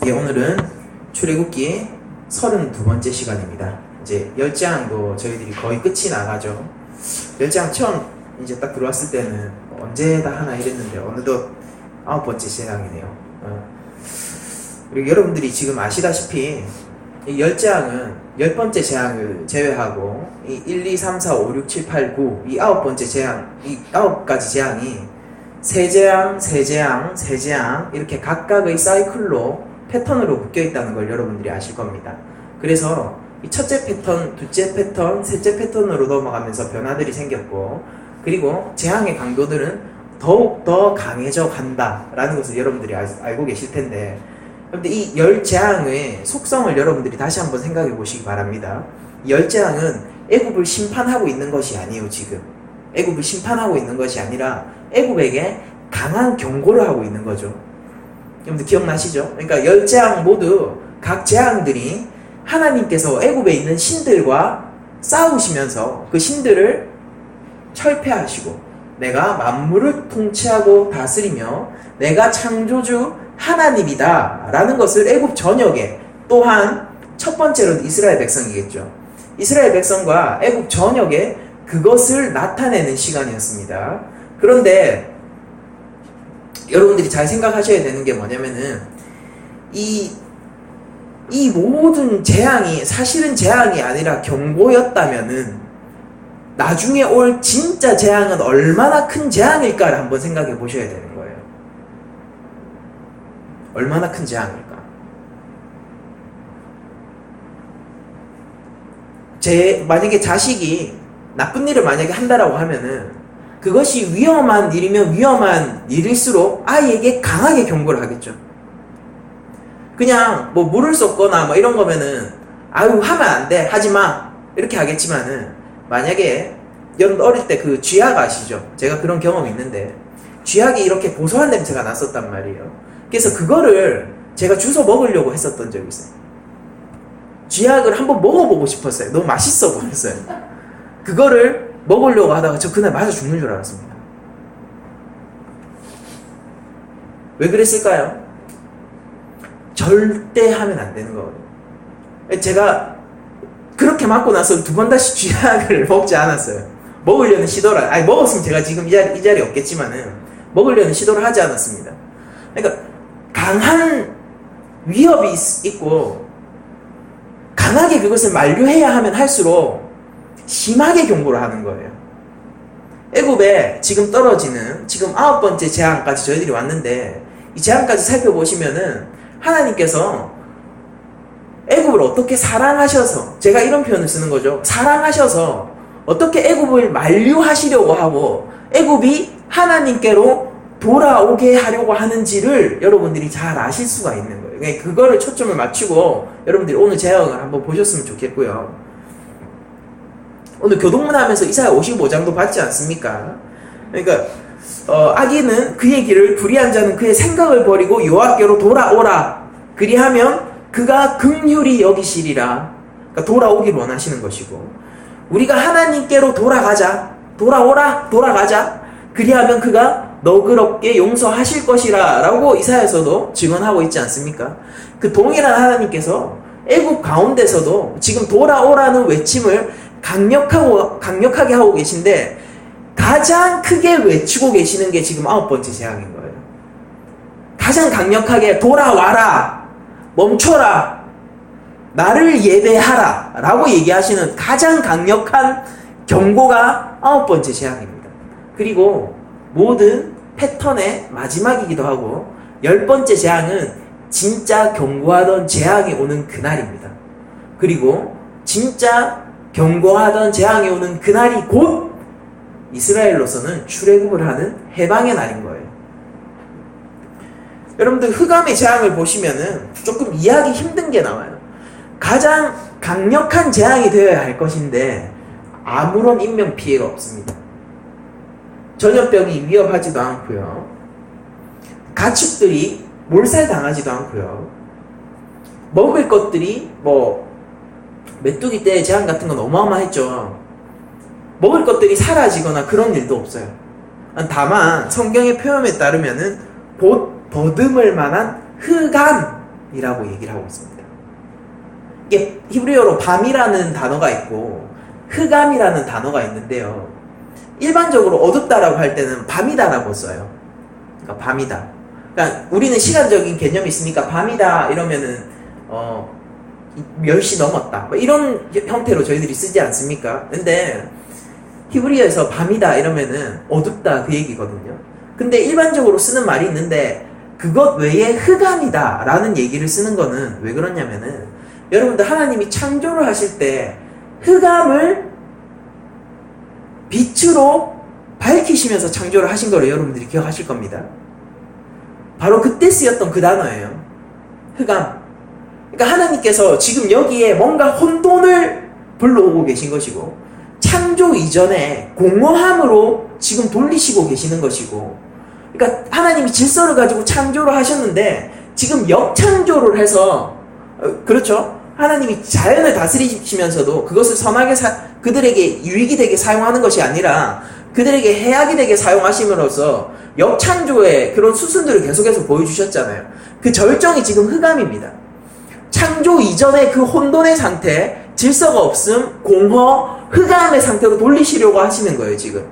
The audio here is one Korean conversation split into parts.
예, 오늘은 출애굽기 32번째 시간입니다. 이제 10장도 저희들이 거의 끝이 나가죠. 10장 처음 이제 딱 들어왔을 때는 언제 다 하나 이랬는데 어느덧 9번째 시간이네요. 그리고 여러분들이 지금 아시다시피 이 10장은 10번째 재앙을 제외하고 이 1, 2, 3, 4, 5, 6, 7, 8, 9 이 9번째 재앙, 이 9가지 재앙이 세 재앙, 세 재앙, 세 재앙 이렇게 각각의 사이클로 패턴으로 묶여 있다는 걸 여러분들이 아실 겁니다. 그래서 이 첫째 패턴, 둘째 패턴, 셋째 패턴으로 넘어가면서 변화들이 생겼고, 그리고 재앙의 강도들은 더욱 더 강해져 간다라는 것을 여러분들이 알고 계실 텐데, 그런데 이 10재앙의 속성을 여러분들이 다시 한번 생각해 보시기 바랍니다. 이 10재앙은 애굽을 심판하고 있는 것이 아니에요. 지금 애굽을 심판하고 있는 것이 아니라 애굽에게 강한 경고를 하고 있는 거죠. 여러분들 기억나시죠? 그러니까 10재앙 모두 각 재앙들이 하나님께서 애굽에 있는 신들과 싸우시면서 그 신들을 철폐하시고 내가 만물을 통치하고 다스리며 내가 창조주 하나님이다 라는 것을 애굽 전역에, 또한 첫 번째로는 이스라엘 백성이겠죠. 이스라엘 백성과 애굽 전역에 그것을 나타내는 시간이었습니다. 그런데 여러분들이 잘 생각하셔야 되는 게 뭐냐면은 이 모든 재앙이 사실은 재앙이 아니라 경고였다면은 나중에 올 진짜 재앙은 얼마나 큰 재앙일까를 한번 생각해 보셔야 되는 거예요. 얼마나 큰 재앙일까? 만약에 자식이 나쁜 일을 만약에 한다라고 하면은 그것이 위험한 일이면 위험한 일일수록 아이에게 강하게 경고를 하겠죠. 그냥 뭐 물을 쏟거나 뭐 이런 거면은 아유 하면 안 돼, 하지 마 이렇게 하겠지만은, 만약에 여러분 어릴 때 그 쥐약 아시죠? 제가 그런 경험이 있는데 쥐약이 이렇게 고소한 냄새가 났었단 말이에요. 그래서 그거를 제가 주워 먹으려고 했었던 적이 있어요. 쥐약을 한번 먹어보고 싶었어요. 너무 맛있어 보였어요. 그거를 먹으려고 하다가 저 그날 맞아 죽는 줄 알았습니다. 왜 그랬을까요? 절대 하면 안 되는 거거든요. 제가 그렇게 맞고 나서 두 번 다시 쥐약을 먹지 않았어요. 먹으려는 시도를, 먹었으면 제가 지금 이 자리에 없겠지만은 먹으려는 시도를 하지 않았습니다. 그러니까 강한 위협이 있고 강하게 그것을 만류해야 하면 할수록 심하게 경고를 하는 거예요. 애굽에 지금 떨어지는 지금 9번째 재앙까지 저희들이 왔는데, 이 재앙까지 살펴보시면은 하나님께서 애굽을 어떻게 사랑하셔서, 제가 이런 표현을 쓰는 거죠. 사랑하셔서 어떻게 애굽을 만류하시려고 하고 애굽이 하나님께로 돌아오게 하려고 하는지를 여러분들이 잘 아실 수가 있는 거예요. 그러니까 그거를 초점을 맞추고 여러분들이 오늘 재앙을 한번 보셨으면 좋겠고요. 오늘 교동문 하면서 이사야 55장도 봤지 않습니까? 그러니까 악인은 그의 길을, 불의한 자는 그의 생각을 버리고 여호와께로 돌아오라. 그리하면 그가 긍휼히 여기시리라. 그러니까 돌아오길 원하시는 것이고, 우리가 하나님께로 돌아가자. 돌아오라. 돌아가자. 그리하면 그가 너그럽게 용서하실 것이라 라고 이사야서도 증언하고 있지 않습니까? 그 동일한 하나님께서 애굽 가운데서도 지금 돌아오라는 외침을 강력하게 하고 계신데, 가장 크게 외치고 계시는 게 지금 9번째 재앙인 거예요. 가장 강력하게 돌아와라, 멈춰라, 나를 예배하라 라고 얘기하시는 가장 강력한 경고가 9번째 재앙입니다. 그리고 모든 패턴의 마지막이기도 하고 10번째 재앙은 진짜 경고하던 재앙이 오는 그날입니다. 그리고 진짜 경고하던 재앙이 오는 그날이 곧 이스라엘로서는 출애굽을 하는 해방의 날인 거예요. 여러분들 흑암의 재앙을 보시면은 조금 이해하기 힘든 게 나와요. 가장 강력한 재앙이 되어야 할 것인데 아무런 인명피해가 없습니다. 전염병이 위협하지도 않고요, 가축들이 몰살당하지도 않고요, 먹을 것들이 메뚜기 때 재앙 같은 건 어마어마했죠. 먹을 것들이 사라지거나 그런 일도 없어요. 다만 성경의 표현에 따르면은 곧 더듬을 만한 흑암, 밤이라고 얘기를 하고 있습니다. 이게 히브리어로 밤이라는 단어가 있고 흑암이라는 단어가 있는데요. 일반적으로 어둡다라고 할 때는 밤이다라고 써요. 그러니까 밤이다. 그러니까 우리는 시간적인 개념이 있으니까 밤이다 이러면은 10시 넘었다 뭐 이런 형태로 저희들이 쓰지 않습니까? 근데 히브리어에서 밤이다 이러면은 어둡다 그 얘기거든요. 근데 일반적으로 쓰는 말이 있는데 그것 외에 흑암이다 라는 얘기를 쓰는 거는 왜 그러냐면은 여러분들 하나님이 창조를 하실 때 흑암을 빛으로 밝히시면서 창조를 하신 거를 여러분들이 기억하실 겁니다. 바로 그때 쓰였던 그 단어예요. 흑암. 그러니까 하나님께서 지금 여기에 뭔가 혼돈을 불러오고 계신 것이고 창조 이전에 공허함으로 지금 돌리시고 계시는 것이고 그러니까 하나님이 질서를 가지고 창조를 하셨는데 지금 역창조를 해서 그렇죠? 하나님이 자연을 다스리시면서도 그것을 선하게 그들에게 유익이 되게 사용하는 것이 아니라 그들에게 해악이 되게 사용하심으로써 역창조의 그런 수순들을 계속해서 보여주셨잖아요. 그 절정이 지금 흑암입니다. 창조 이전의 그 혼돈의 상태, 질서가 없음, 공허, 흑암의 상태로 돌리시려고 하시는 거예요, 지금.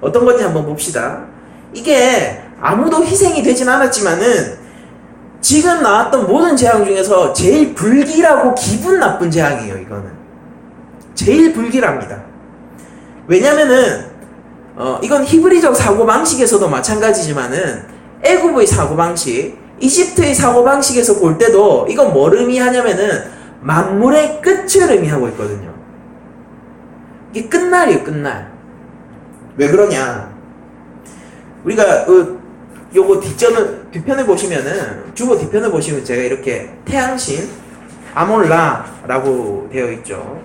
어떤 건지 한번 봅시다. 이게 아무도 희생이 되진 않았지만은 지금 나왔던 모든 재앙 중에서 제일 불길하고 기분 나쁜 재앙이에요, 이거는. 제일 불길합니다. 왜냐면은, 이건 히브리적 사고방식에서도 마찬가지지만은, 애굽의 사고방식, 이집트의 사고방식에서 볼 때도 이건 뭘 의미하냐면은, 만물의 끝을 의미하고 있거든요. 이게 끝날이에요, 끝날. 왜 그러냐. 우리가, 요거 뒤편을 보시면은, 주보 뒤편을 보시면 제가 이렇게 태양신, 아몰라라고 되어 있죠.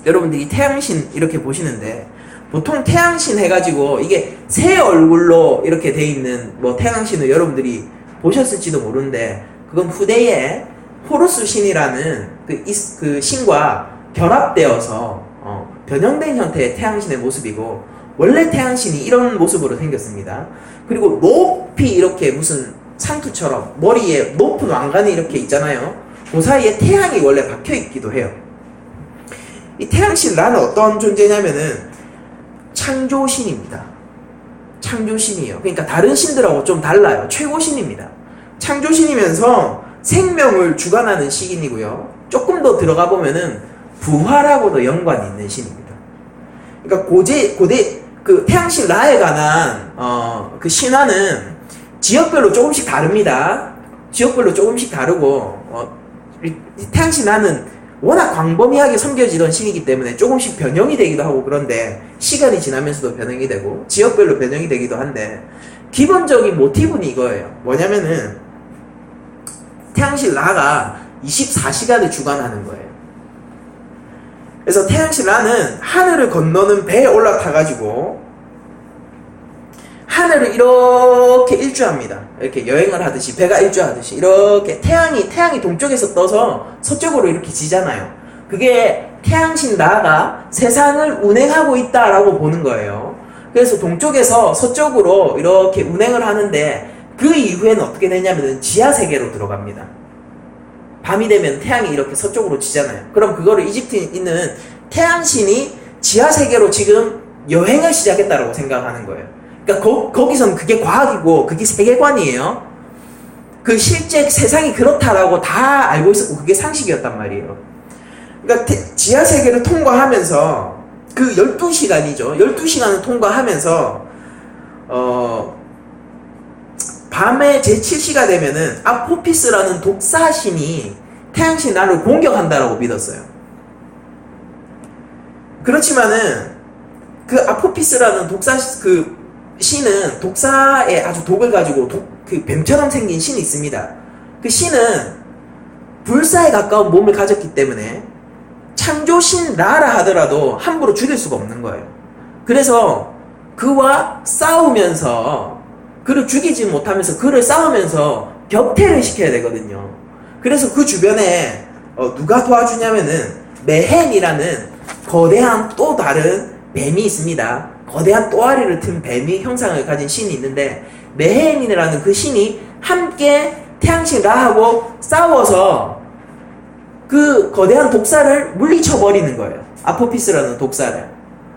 여러분들이 태양신 이렇게 보시는데, 보통 태양신 해가지고, 이게 새 얼굴로 이렇게 되어 있는 뭐 태양신을 여러분들이 보셨을지도 모르는데, 그건 후대에 호루스 신이라는 그 신과 결합되어서, 변형된 형태의 태양신의 모습이고, 원래 태양신이 이런 모습으로 생겼습니다. 그리고 높이 이렇게 무슨 상투처럼 머리에 높은 왕관이 이렇게 있잖아요. 그 사이에 태양이 원래 박혀 있기도 해요. 이 태양신 라는 어떤 존재냐면은 창조신입니다. 창조신이에요. 그러니까 다른 신들하고 좀 달라요. 최고신입니다. 창조신이면서 생명을 주관하는 신이고요. 조금 더 들어가 보면은 부활하고도 연관이 있는 신입니다. 그러니까 고대 그 태양신 라에 관한 그 신화는 지역별로 조금씩 다릅니다. 지역별로 조금씩 다르고 태양신 라는 워낙 광범위하게 섬겨지던 신이기 때문에 조금씩 변형이 되기도 하고 그런데 시간이 지나면서도 변형이 되고 지역별로 변형이 되기도 한데 기본적인 모티브는 이거예요. 뭐냐면은 태양신 라가 24시간을 주관하는 거예요. 그래서 태양신 라는 하늘을 건너는 배에 올라타가지고 하늘을 이렇게 일주합니다. 이렇게 여행을 하듯이 배가 일주하듯이 이렇게 태양이 동쪽에서 떠서 서쪽으로 이렇게 지잖아요. 그게 태양신 라가 세상을 운행하고 있다라고 보는 거예요. 그래서 동쪽에서 서쪽으로 이렇게 운행을 하는데 그 이후에는 어떻게 되냐면 지하세계로 들어갑니다. 밤이 되면 태양이 이렇게 서쪽으로 지잖아요. 그럼 그거를 이집트에 있는 태양신이 지하세계로 지금 여행을 시작했다라고 생각하는 거예요. 그러니까 거기선 그게 과학이고 그게 세계관이에요. 그 실제 세상이 그렇다라고 다 알고 있었고 그게 상식이었단 말이에요. 그러니까 지하세계를 통과하면서 그 12시간이죠. 12시간을 통과하면서 밤에 제7시가 되면은 아포피스라는 독사신이 태양신 라를 공격한다라고 믿었어요. 그렇지만은 그 아포피스라는 신은 독사의 아주 독을 가지고 그 뱀처럼 생긴 신이 있습니다. 그 신은 불사에 가까운 몸을 가졌기 때문에 창조신 라라 하더라도 함부로 죽일 수가 없는 거예요. 그래서 그와 싸우면서 그를 죽이지 못하면서 그를 싸우면서 격퇴를 시켜야 되거든요. 그래서 그 주변에 누가 도와주냐면은 메헨이라는 거대한 또 다른 뱀이 있습니다. 거대한 또아리를 튼 뱀이 형상을 가진 신이 있는데 메헤인이라는 그 신이 함께 태양신 라하고 싸워서 그 거대한 독사를 물리쳐 버리는 거예요. 아포피스라는 독사를.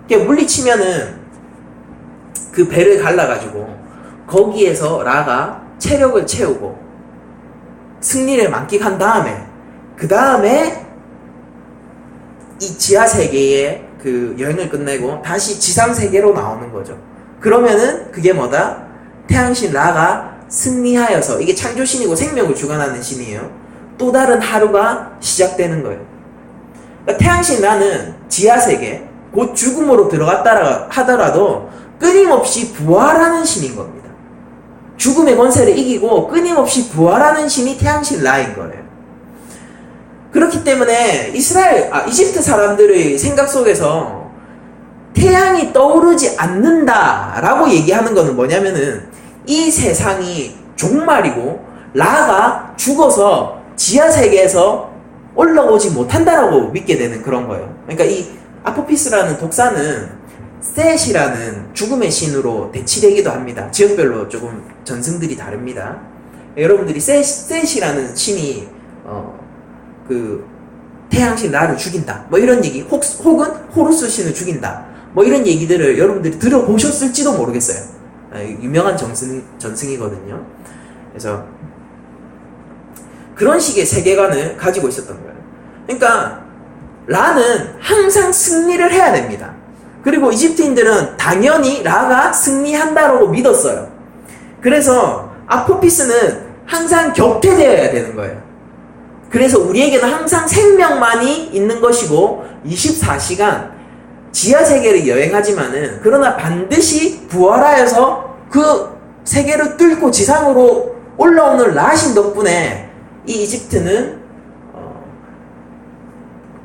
물리치면은 그 배를 갈라가지고 거기에서 라가 체력을 채우고 승리를 만끽한 다음에 그 다음에 이 지하세계의 그 여행을 끝내고 다시 지상세계로 나오는 거죠. 그러면은 그게 뭐다? 태양신 라가 승리하여서, 이게 창조신이고 생명을 주관하는 신이에요. 또 다른 하루가 시작되는 거예요. 그러니까 태양신 라는 지하세계, 곧 죽음으로 들어갔다 하더라도 끊임없이 부활하는 신인 겁니다. 죽음의 권세를 이기고 끊임없이 부활하는 신이 태양신 라인 거예요. 그렇기 때문에 이집트 사람들의 생각 속에서 태양이 떠오르지 않는다라고 얘기하는 거는 뭐냐면은 이 세상이 종말이고 라가 죽어서 지하세계에서 올라오지 못한다라고 믿게 되는 그런 거예요. 그러니까 이 아포피스라는 독사는 셋이라는 죽음의 신으로 대치되기도 합니다. 지역별로 조금 전승들이 다릅니다. 여러분들이 셋이라는 신이 그 태양신 라를 죽인다 뭐 이런 얘기, 혹은 호루스 신을 죽인다 뭐 이런 얘기들을 여러분들이 들어보셨을지도 모르겠어요. 유명한 전승이거든요. 그래서 그런 식의 세계관을 가지고 있었던 거예요. 그러니까 라는 항상 승리를 해야 됩니다. 그리고 이집트인들은 당연히 라가 승리한다라고 믿었어요. 그래서 아포피스는 항상 격퇴되어야 되는 거예요. 그래서 우리에게는 항상 생명만이 있는 것이고 24시간 지하세계를 여행하지만은 그러나 반드시 부활하여서 그 세계를 뚫고 지상으로 올라오는 라신 덕분에 이 이집트는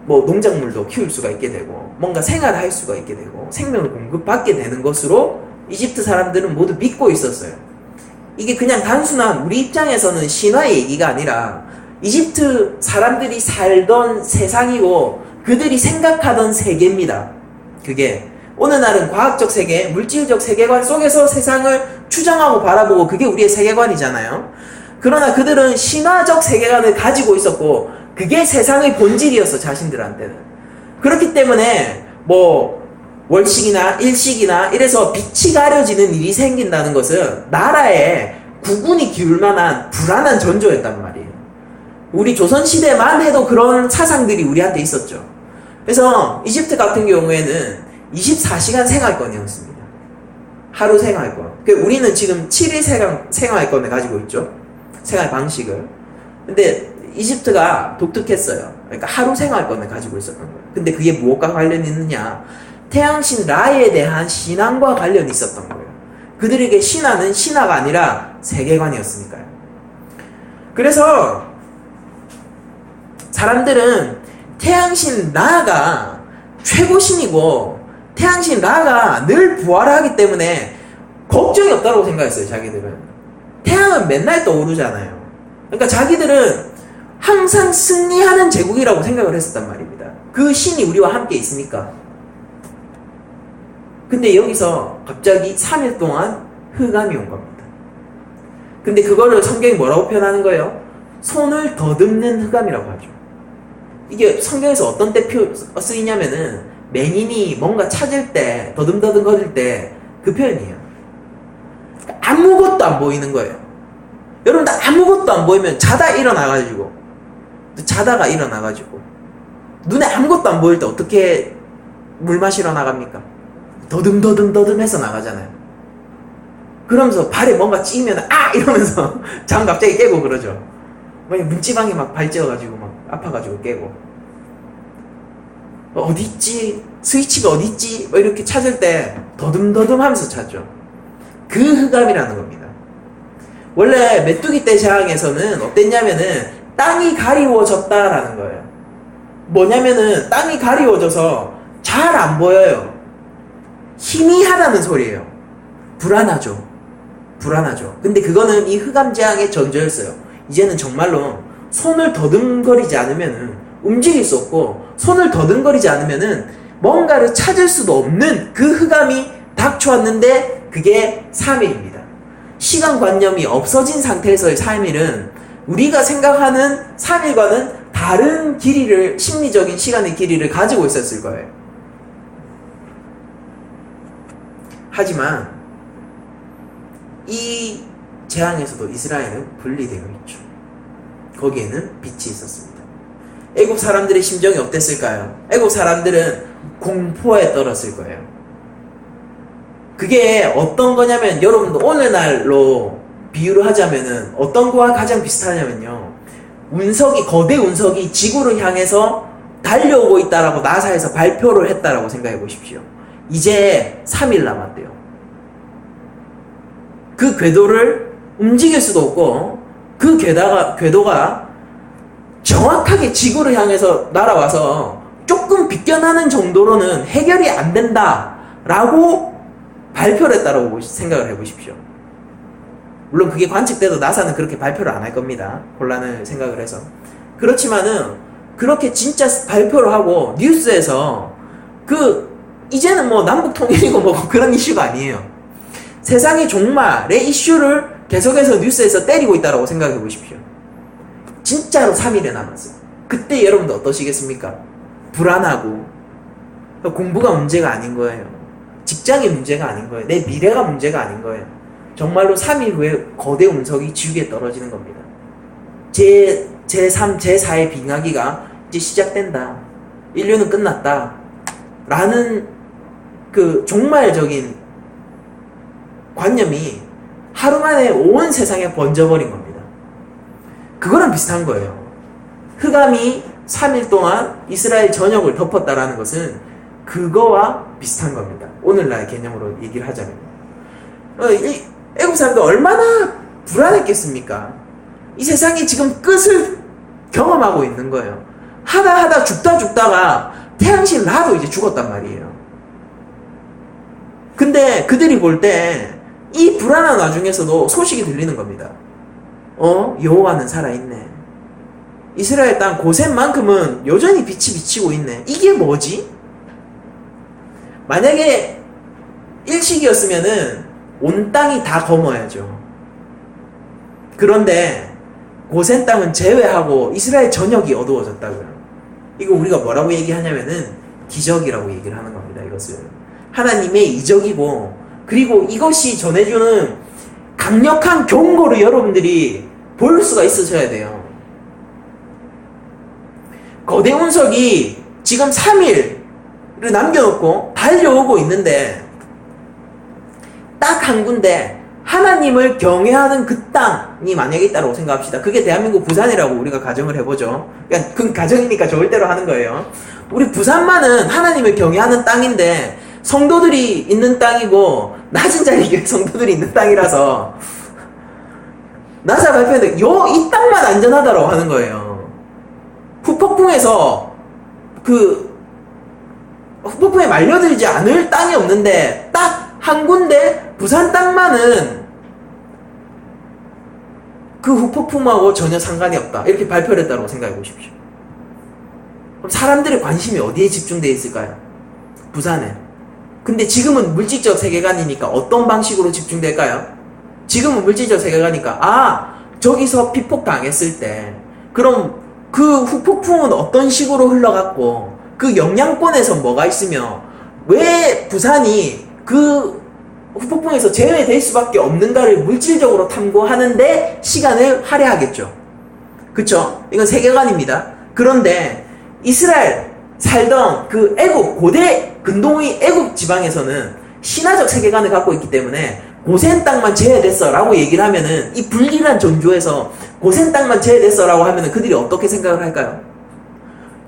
뭐 농작물도 키울 수가 있게 되고 뭔가 생활을 할 수가 있게 되고 생명을 공급받게 되는 것으로 이집트 사람들은 모두 믿고 있었어요. 이게 그냥 단순한 우리 입장에서는 신화의 얘기가 아니라 이집트 사람들이 살던 세상이고 그들이 생각하던 세계입니다. 그게 어느 날은 과학적 세계, 물질적 세계관 속에서 세상을 추정하고 바라보고 그게 우리의 세계관이잖아요. 그러나 그들은 신화적 세계관을 가지고 있었고 그게 세상의 본질이었어, 자신들한테는. 그렇기 때문에 뭐 월식이나 일식이나 이래서 빛이 가려지는 일이 생긴다는 것은 나라에 국운이 기울 만한 불안한 전조였단 말이에요. 우리 조선시대만 해도 그런 사상들이 우리한테 있었죠. 그래서 이집트 같은 경우에는 24시간 생활권이었습니다. 하루 생활권. 우리는 지금 7일 생활권을 가지고 있죠. 생활 방식을. 근데 이집트가 독특했어요. 그러니까 하루 생활권을 가지고 있었던 거예요. 근데 그게 무엇과 관련이 있느냐? 태양신 라에 대한 신앙과 관련이 있었던 거예요. 그들에게 신화는 신화가 아니라 세계관이었으니까요. 그래서 사람들은 태양신 라가 최고신이고 태양신 라가 늘 부활하기 때문에 걱정이 없다고 생각했어요. 자기들은 태양은 맨날 떠오르잖아요. 그러니까 자기들은 항상 승리하는 제국이라고 생각을 했었단 말입니다. 그 신이 우리와 함께 있으니까. 근데 여기서 갑자기 3일 동안 흑암이 온 겁니다. 근데 그거를 성경이 뭐라고 표현하는 거예요? 손을 더듬는 흑암이라고 하죠. 이게 성경에서 어떤 때 쓰이냐면은 맹인이 뭔가 찾을 때 더듬더듬 거릴 때 그 표현이에요. 아무것도 안 보이는 거예요. 여러분들 아무것도 안 보이면 자다가 일어나가지고 눈에 아무것도 안 보일 때 어떻게 물 마시러 나갑니까? 더듬 해서 나가잖아요. 그러면서 발에 뭔가 찌면 이러면서 잠 갑자기 깨고 그러죠. 문지방이 막 발찌어가지고 막 아파가지고 깨고 어딨지? 스위치가 어딨지? 뭐 이렇게 찾을 때 더듬 하면서 찾죠. 그 흑암이라는 겁니다. 원래 메뚜기 떼장에서는 어땠냐면은 땅이 가리워졌다라는 거예요. 뭐냐면은 땅이 가리워져서 잘 안 보여요. 희미하다는 소리예요. 불안하죠. 근데 그거는 이 흑암 재앙의 전조였어요. 이제는 정말로 손을 더듬거리지 않으면은 움직일 수 없고 손을 더듬거리지 않으면은 뭔가를 찾을 수도 없는 그 흑암이 닥쳐왔는데 그게 3일입니다. 시간관념이 없어진 상태에서의 3일은 우리가 생각하는 3일과는 다른 길이를, 심리적인 시간의 길이를 가지고 있었을 거예요. 하지만 이 재앙에서도 이스라엘은 분리되어 있죠. 거기에는 빛이 있었습니다. 애국 사람들의 심정이 어땠을까요? 애국 사람들은 공포에 떨었을 거예요. 그게 어떤 거냐면, 여러분도 오늘날로 비유를 하자면은 어떤 거와 가장 비슷하냐면요, 운석이, 거대 운석이 지구를 향해서 달려오고 있다라고 나사에서 발표를 했다라고 생각해 보십시오. 이제 3일 남았대요. 그 궤도를 움직일 수도 없고, 그 궤도가 정확하게 지구를 향해서 날아와서 조금 비껴나는 정도로는 해결이 안 된다라고 발표를 했다라고 생각을 해보십시오. 물론 그게 관측돼도 나사는 그렇게 발표를 안 할 겁니다. 혼란을 생각을 해서. 그렇지만은 그렇게 진짜 발표를 하고 뉴스에서 이제는 뭐 남북 통일이고 뭐 그런 이슈가 아니에요. 세상의 종말의 이슈를 계속해서 뉴스에서 때리고 있다라고 생각해 보십시오. 진짜로 3일에 남았어요. 그때 여러분들 어떠시겠습니까? 불안하고, 공부가 문제가 아닌 거예요. 직장이 문제가 아닌 거예요. 내 미래가 문제가 아닌 거예요. 정말로 3일 후에 거대 운석이 지구에 떨어지는 겁니다. 제3, 제4의 빙하기가 이제 시작된다. 인류는 끝났다. 라는 그 종말적인 관념이 하루 만에 온 세상에 번져버린 겁니다. 그거랑 비슷한 거예요. 흑암이 3일 동안 이스라엘 전역을 덮었다라는 것은 그거와 비슷한 겁니다. 오늘날 개념으로 얘기를 하자면. 애국 사람들 얼마나 불안했겠습니까? 이 세상이 지금 끝을 경험하고 있는 거예요. 하다 죽다가 태양신 라도 이제 죽었단 말이에요. 근데 그들이 볼 때 이 불안한 와중에서도 소식이 들리는 겁니다. 여호와는 살아있네. 이스라엘 땅 고센만큼은 여전히 빛이 비치고 있네. 이게 뭐지? 만약에 일식이었으면은 온 땅이 다 검어야죠. 그런데 고센 땅은 제외하고 이스라엘 전역이 어두워졌다고요. 이거 우리가 뭐라고 얘기하냐면은 기적이라고 얘기를 하는 겁니다. 이것을 하나님의 이적이고, 그리고 이것이 전해주는 강력한 경고를 여러분들이 볼 수가 있으셔야 돼요. 거대 운석이 지금 3일을 남겨놓고 달려오고 있는데, 딱 한 군데 하나님을 경외하는 그 땅이 만약에 있다고 생각합시다. 그게 대한민국 부산이라고 우리가 가정을 해보죠. 그러니까 그 가정이니까 좋을 대로 하는 거예요. 우리 부산만은 하나님을 경외하는 땅인데 성도들이 있는 땅이고, 낮은 자리에 성도들이 있는 땅이라서 나사 발표했는데 이 땅만 안전하다라고 하는 거예요. 후폭풍에서 후폭풍에 말려들지 않을 땅이 없는데 딱 한 군데 부산 땅만은 그 후폭풍하고 전혀 상관이 없다, 이렇게 발표를 했다고 생각해 보십시오. 그럼 사람들의 관심이 어디에 집중되어 있을까요? 부산에. 근데 지금은 물질적 세계관이니까 어떤 방식으로 집중될까요? 지금은 물질적 세계관이니까 저기서 피폭 당했을 때 그럼 그 후폭풍은 어떤 식으로 흘러갔고 그 영향권에서 뭐가 있으며 왜 부산이 그 후폭풍에서 제외될 수밖에 없는가를 물질적으로 탐구하는데 시간을 할애하겠죠. 그쵸? 이건 세계관입니다. 그런데 이스라엘 살던 그 애국, 고대 근동의 애국 지방에서는 신화적 세계관을 갖고 있기 때문에 고센 땅만 제외됐어 라고 얘기를 하면은, 이 불길한 전조에서 고센 땅만 제외됐어 라고 하면은 그들이 어떻게 생각을 할까요?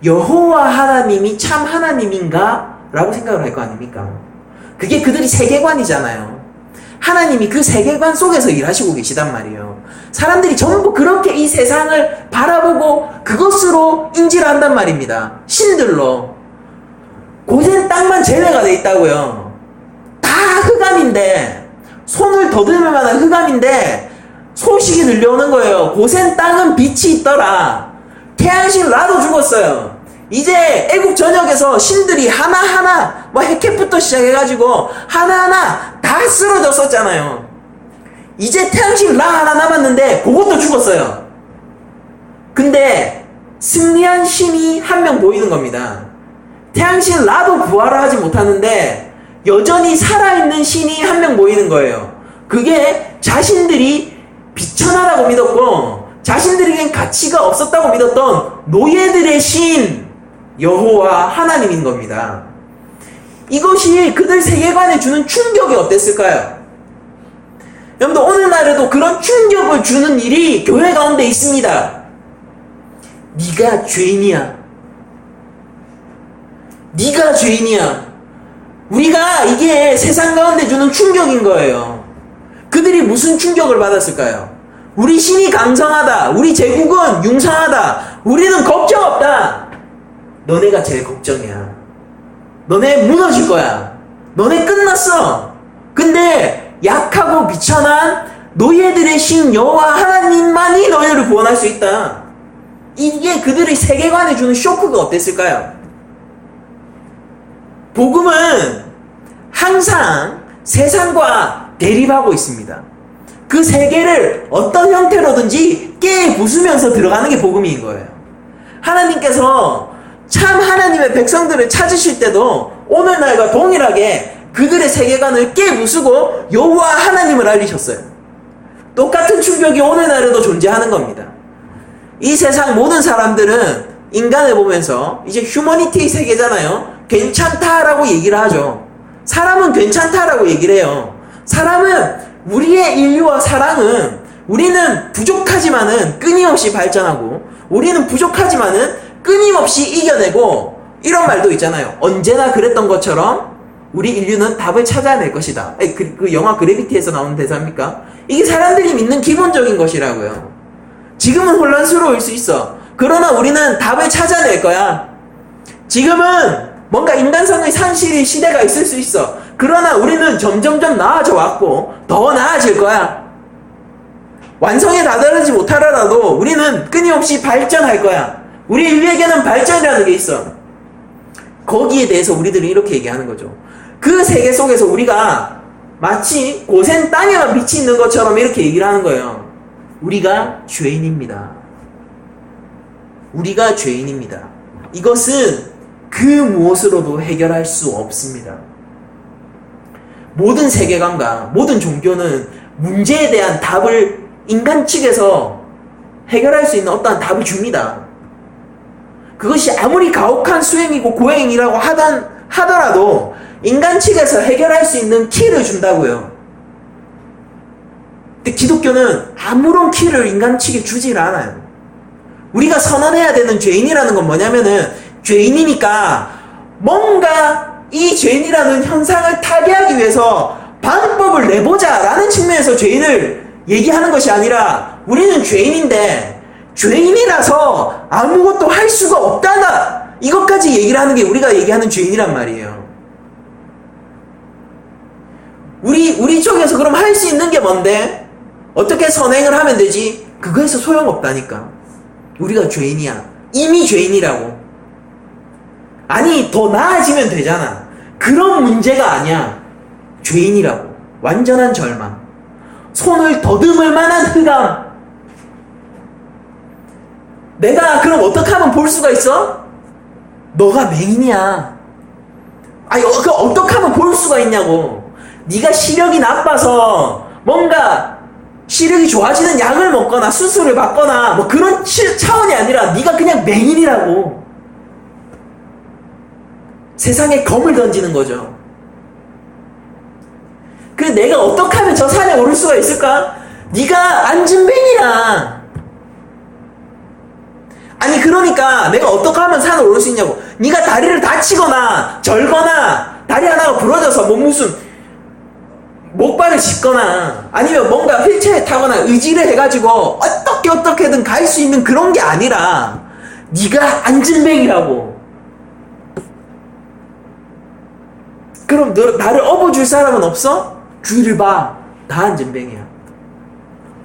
여호와 하나님이 참 하나님인가? 라고 생각을 할 거 아닙니까? 그게 그들이 세계관이잖아요. 하나님이 그 세계관 속에서 일하시고 계시단 말이에요. 사람들이 전부 그렇게 이 세상을 바라보고 그것으로 인지를 한단 말입니다. 신들로. 고센 땅만 제외가 돼 있다고요. 다 흑암인데, 손을 더듬을 만한 흑암인데 소식이 들려오는 거예요. 고센 땅은 빛이 있더라. 태양신 라도 죽었어요. 이제 애국 전역에서 신들이 하나하나 뭐 헤켓부터 시작해가지고 하나하나 다 쓰러졌었잖아요. 이제 태양신 라 하나 남았는데 그것도 죽었어요. 근데 승리한 신이 한 명 보이는 겁니다. 태양신 라도 부활을 하지 못하는데 여전히 살아있는 신이 한 명 보이는 거예요. 그게 자신들이 비천하다고 믿었고 자신들에겐 가치가 없었다고 믿었던 노예들의 신 여호와 하나님인 겁니다. 이것이 그들 세계관에 주는 충격이 어땠을까요? 여러분들 오늘날에도 그런 충격을 주는 일이 교회 가운데 있습니다. 네가 죄인이야. 네가 죄인이야. 우리가 이게 세상 가운데 주는 충격인 거예요. 그들이 무슨 충격을 받았을까요? 우리 신이 강성하다. 우리 제국은 융성하다. 우리는 걱정 없다. 너네가 제일 걱정이야. 너네 무너질 거야. 너네 끝났어. 근데 약하고 비천한 노예들의 신 여호와 하나님만이 너희를 구원할 수 있다. 이게 그들의 세계관에 주는 쇼크가 어땠을까요? 복음은 항상 세상과 대립하고 있습니다. 그 세계를 어떤 형태로든지 깨부수면서 들어가는 게 복음인 거예요. 하나님께서 참 하나님의 백성들을 찾으실 때도 오늘날과 동일하게 그들의 세계관을 깨부수고 여호와 하나님을 알리셨어요. 똑같은 충격이 오늘날에도 존재하는 겁니다. 이 세상 모든 사람들은 인간을 보면서 이제 휴머니티의 세계잖아요. 괜찮다라고 얘기를 하죠. 사람은 괜찮다라고 얘기를 해요. 사람은 우리의 인류와 사랑은 우리는 부족하지만은 끊임없이 발전하고 우리는 부족하지만은 끊임없이 이겨내고 이런 말도 있잖아요. 언제나 그랬던 것처럼 우리 인류는 답을 찾아낼 것이다. 그 영화 그래비티에서 나오는 대사입니까? 이게 사람들이 믿는 기본적인 것이라고요. 지금은 혼란스러울 수 있어. 그러나 우리는 답을 찾아낼 거야. 지금은 뭔가 인간성의 상실의 시대가 있을 수 있어. 그러나 우리는 점점점 나아져 왔고 더 나아질 거야. 완성에 다다르지 못하더라도 우리는 끊임없이 발전할 거야. 우리 인류에게는 발전이라는 게 있어. 거기에 대해서 우리들은 이렇게 얘기하는 거죠. 그 세계 속에서 우리가 마치 고센 땅에만 빛이 있는 것처럼 이렇게 얘기를 하는 거예요. 우리가 죄인입니다. 우리가 죄인입니다. 이것은 그 무엇으로도 해결할 수 없습니다. 모든 세계관과 모든 종교는 문제에 대한 답을 인간 측에서 해결할 수 있는 어떠한 답을 줍니다. 그것이 아무리 가혹한 수행이고 고행이라고 하더라도 인간 측에서 해결할 수 있는 키를 준다고요. 근데 기독교는 아무런 키를 인간 측에 주질 않아요. 우리가 선언해야 되는 죄인이라는 건 뭐냐면은 죄인이니까 뭔가 이 죄인이라는 현상을 타개하기 위해서 방법을 내보자 라는 측면에서 죄인을 얘기하는 것이 아니라 우리는 죄인인데 죄인이라서 아무것도 할 수가 없다나 이것까지 얘기를 하는 게 우리가 얘기하는 죄인이란 말이에요. 우리 쪽에서 그럼 할 수 있는 게 뭔데? 어떻게 선행을 하면 되지? 그거에서 소용없다니까. 우리가 죄인이야. 이미 죄인이라고. 아니 더 나아지면 되잖아. 그런 문제가 아니야. 죄인이라고. 완전한 절망. 손을 더듬을 만한 흑암. 내가 그럼 어떻게 하면 볼 수가 있어? 너가 맹인이야. 아니 어떻게 하면 볼 수가 있냐고. 네가 시력이 나빠서 뭔가 시력이 좋아지는 약을 먹거나 수술을 받거나 뭐 그런 차원이 아니라 네가 그냥 맹인이라고. 세상에 검을 던지는 거죠. 그래 내가 어떻게 하면 저 산에 오를 수가 있을까? 네가 안진뱅이야. 아니 그러니까 내가 어떻게 하면 산에 오를 수 있냐고. 네가 다리를 다치거나 절거나 다리 하나가 부러져서 뭐 무슨 목발을 짚거나 아니면 뭔가 휠체어에 타거나 의지를 해가지고 어떻게든 갈 수 있는 그런 게 아니라 네가 안진뱅이라고. 그럼 나를 업어줄 사람은 없어? 주위를 봐. 다 안진뱅이야.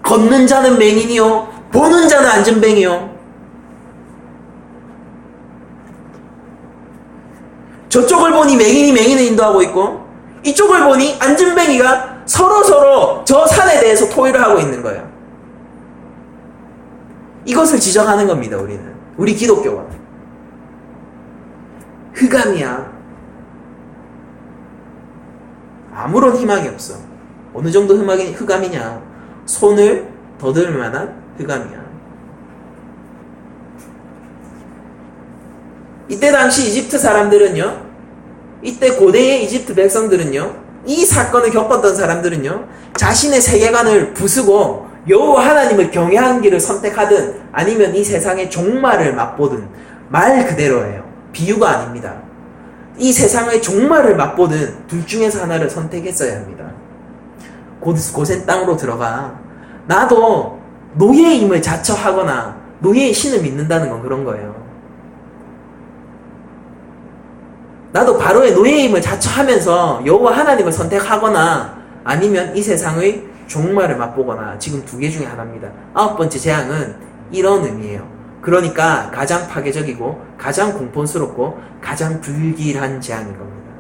걷는 자는 맹인이요 보는 자는 안진뱅이요. 저쪽을 보니 맹인이 맹인을 인도하고 있고 이쪽을 보니 안진뱅이가 서로 저 산에 대해서 토의를 하고 있는 거예요. 이것을 지적하는 겁니다. 우리 기독교가 흑암이야. 아무런 희망이 없어. 어느 정도 흑암이냐? 손을 더듬을 만한 흑암이야. 이때 당시 이집트 사람들은요, 이때 고대의 이집트 백성들은요, 이 사건을 겪었던 사람들은요, 자신의 세계관을 부수고 여호와 하나님을 경외하는 길을 선택하든 아니면 이 세상의 종말을 맛보든 말 그대로예요. 비유가 아닙니다. 이 세상의 종말을 맛보든 둘 중에서 하나를 선택했어야 합니다. 고센 땅으로 들어가. 나도 노예임을 자처하거나 노예의 신을 믿는다는 건 그런 거예요. 나도 바로의 노예임을 자처하면서 여호와 하나님을 선택하거나 아니면 이 세상의 종말을 맛보거나 지금 두 개 중에 하나입니다. 9번째 재앙은 이런 의미예요. 그러니까 가장 파괴적이고 가장 공포스럽고 가장 불길한 재앙인 겁니다.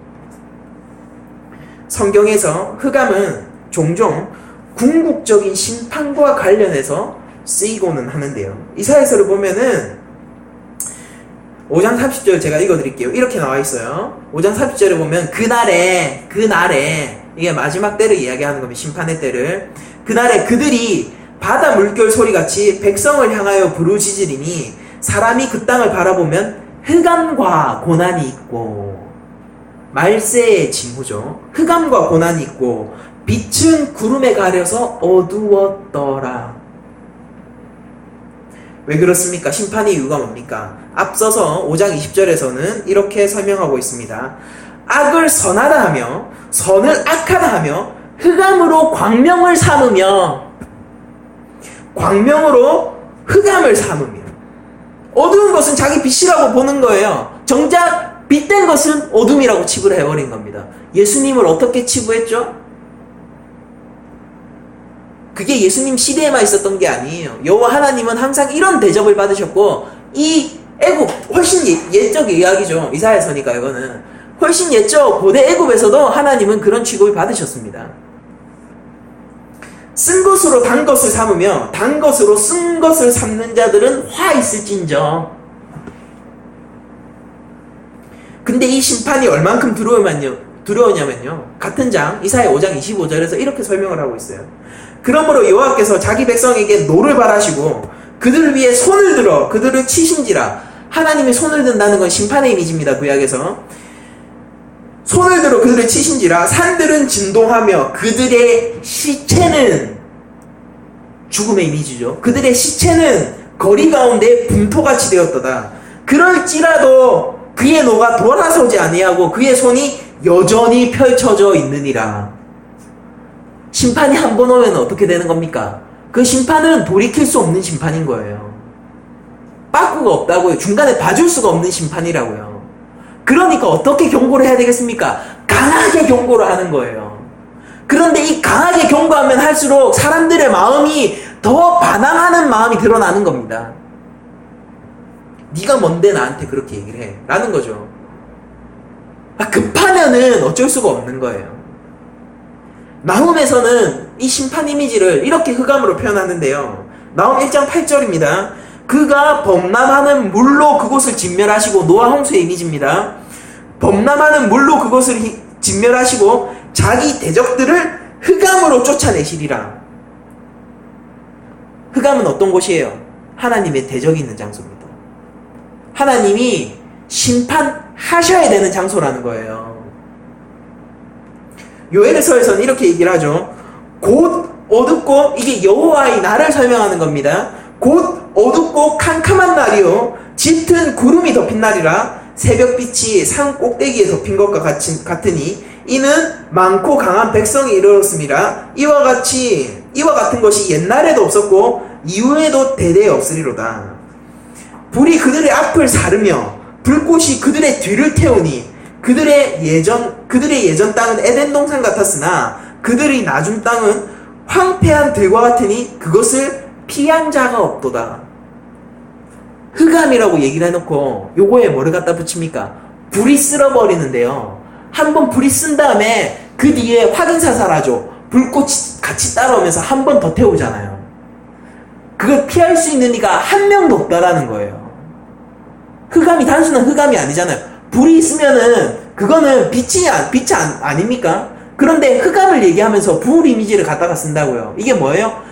성경에서 흑암은 종종 궁극적인 심판과 관련해서 쓰이고는 하는데요. 이사야서를 보면은 5장 30절 제가 읽어드릴게요. 이렇게 나와 있어요. 5장 30절에 보면 그날에 이게 마지막 때를 이야기하는 겁니다. 심판의 때를. 그날에 그들이 바다 물결 소리같이 백성을 향하여 부르짖으리니 사람이 그 땅을 바라보면 흑암과 고난이 있고 말세의 징후죠. 흑암과 고난이 있고 빛은 구름에 가려서 어두웠더라. 왜 그렇습니까? 심판의 이유가 뭡니까? 앞서서 5장 20절에서는 이렇게 설명하고 있습니다. 악을 선하다 하며 선을 악하다 하며 흑암으로 광명을 삼으며 흑암을 삼으며 어두운 것은 자기 빛이라고 보는 거예요. 정작 빛된 것은 어둠이라고 치부를 해버린 겁니다. 예수님을 어떻게 치부했죠? 그게 예수님 시대에만 있었던 게 아니에요. 여호와 하나님은 항상 이런 대접을 받으셨고 이 애굽 훨씬 옛적 이야기죠. 이사야서니까 이거는 훨씬 옛적 고대 애굽에서도 하나님은 그런 취급을 받으셨습니다. 쓴 것으로 단 것을 삼으며 단 것으로 쓴 것을 삼는 자들은 화 있을진저. 근데 이 심판이 얼만큼 두려우냐면요. 같은 장 이사야 5장 25절에서 이렇게 설명을 하고 있어요. 그러므로 여호와께서 자기 백성에게 노를 바라시고 그들을 위해 손을 들어 그들을 치신지라. 하나님이 손을 든다는 건 심판의 이미지입니다. 구약에서 손을 들어 그들을 치신지라. 산들은 진동하며 그들의 시체는 죽음의 이미지죠. 그들의 시체는 거리 가운데 분토같이 되었도다. 그럴지라도 그의 노가 돌아서지 아니하고 그의 손이 여전히 펼쳐져 있느니라. 심판이 한 번 오면 어떻게 되는 겁니까? 그 심판은 돌이킬 수 없는 심판인 거예요. 빠꾸가 없다고요. 중간에 봐줄 수가 없는 심판이라고요. 그러니까 어떻게 경고를 해야 되겠습니까? 강하게 경고를 하는 거예요. 그런데 이 강하게 경고하면 할수록 사람들의 마음이 더 반항하는 마음이 드러나는 겁니다. 네가 뭔데 나한테 그렇게 얘기를 해? 라는 거죠. 급하면은 어쩔 수가 없는 거예요. 나훔에서는 이 심판 이미지를 이렇게 흑암으로 표현하는데요. 나훔 1장 8절입니다. 그가 범람하는 물로 그곳을 진멸하시고 노아 홍수의 이미지입니다. 범람하는 물로 그곳을 진멸하시고 자기 대적들을 흑암으로 쫓아내시리라. 흑암은 어떤 곳이에요? 하나님의 대적이 있는 장소입니다. 하나님이 심판하셔야 되는 장소라는 거예요. 요엘서에서는 이렇게 얘기를 하죠. 곧 어둡고, 이게 여호와의 날을 설명하는 겁니다. 곧 어둡고 캄캄한 날이요 짙은 구름이 덮인 날이라. 새벽빛이 산 꼭대기에 덮인 것과 같으니 이는 많고 강한 백성이 이르렀습니다. 이와 같은 것이 옛날에도 없었고 이후에도 대대에 없으리로다. 불이 그들의 앞을 사르며 불꽃이 그들의 뒤를 태우니 그들의 예전 땅은 에덴 동산 같았으나 그들의 나중 땅은 황폐한 들과 같으니 그것을 피한 자가 없도다. 흑암이라고 얘기를 해놓고 요거에 뭐를 갖다 붙입니까? 불이 쓸어버리는데요. 한 번 불이 쓴 다음에 그 뒤에 확인사살하죠. 불꽃이 같이 따라오면서 한 번 더 태우잖아요. 그걸 피할 수 있는 이가 한 명도 없다라는 거예요. 흑암이 단순한 흑암이 아니잖아요. 불이 있으면은 그거는 빛이 아닙니까? 그런데 흑암을 얘기하면서 불 이미지를 갖다가 쓴다고요. 이게 뭐예요?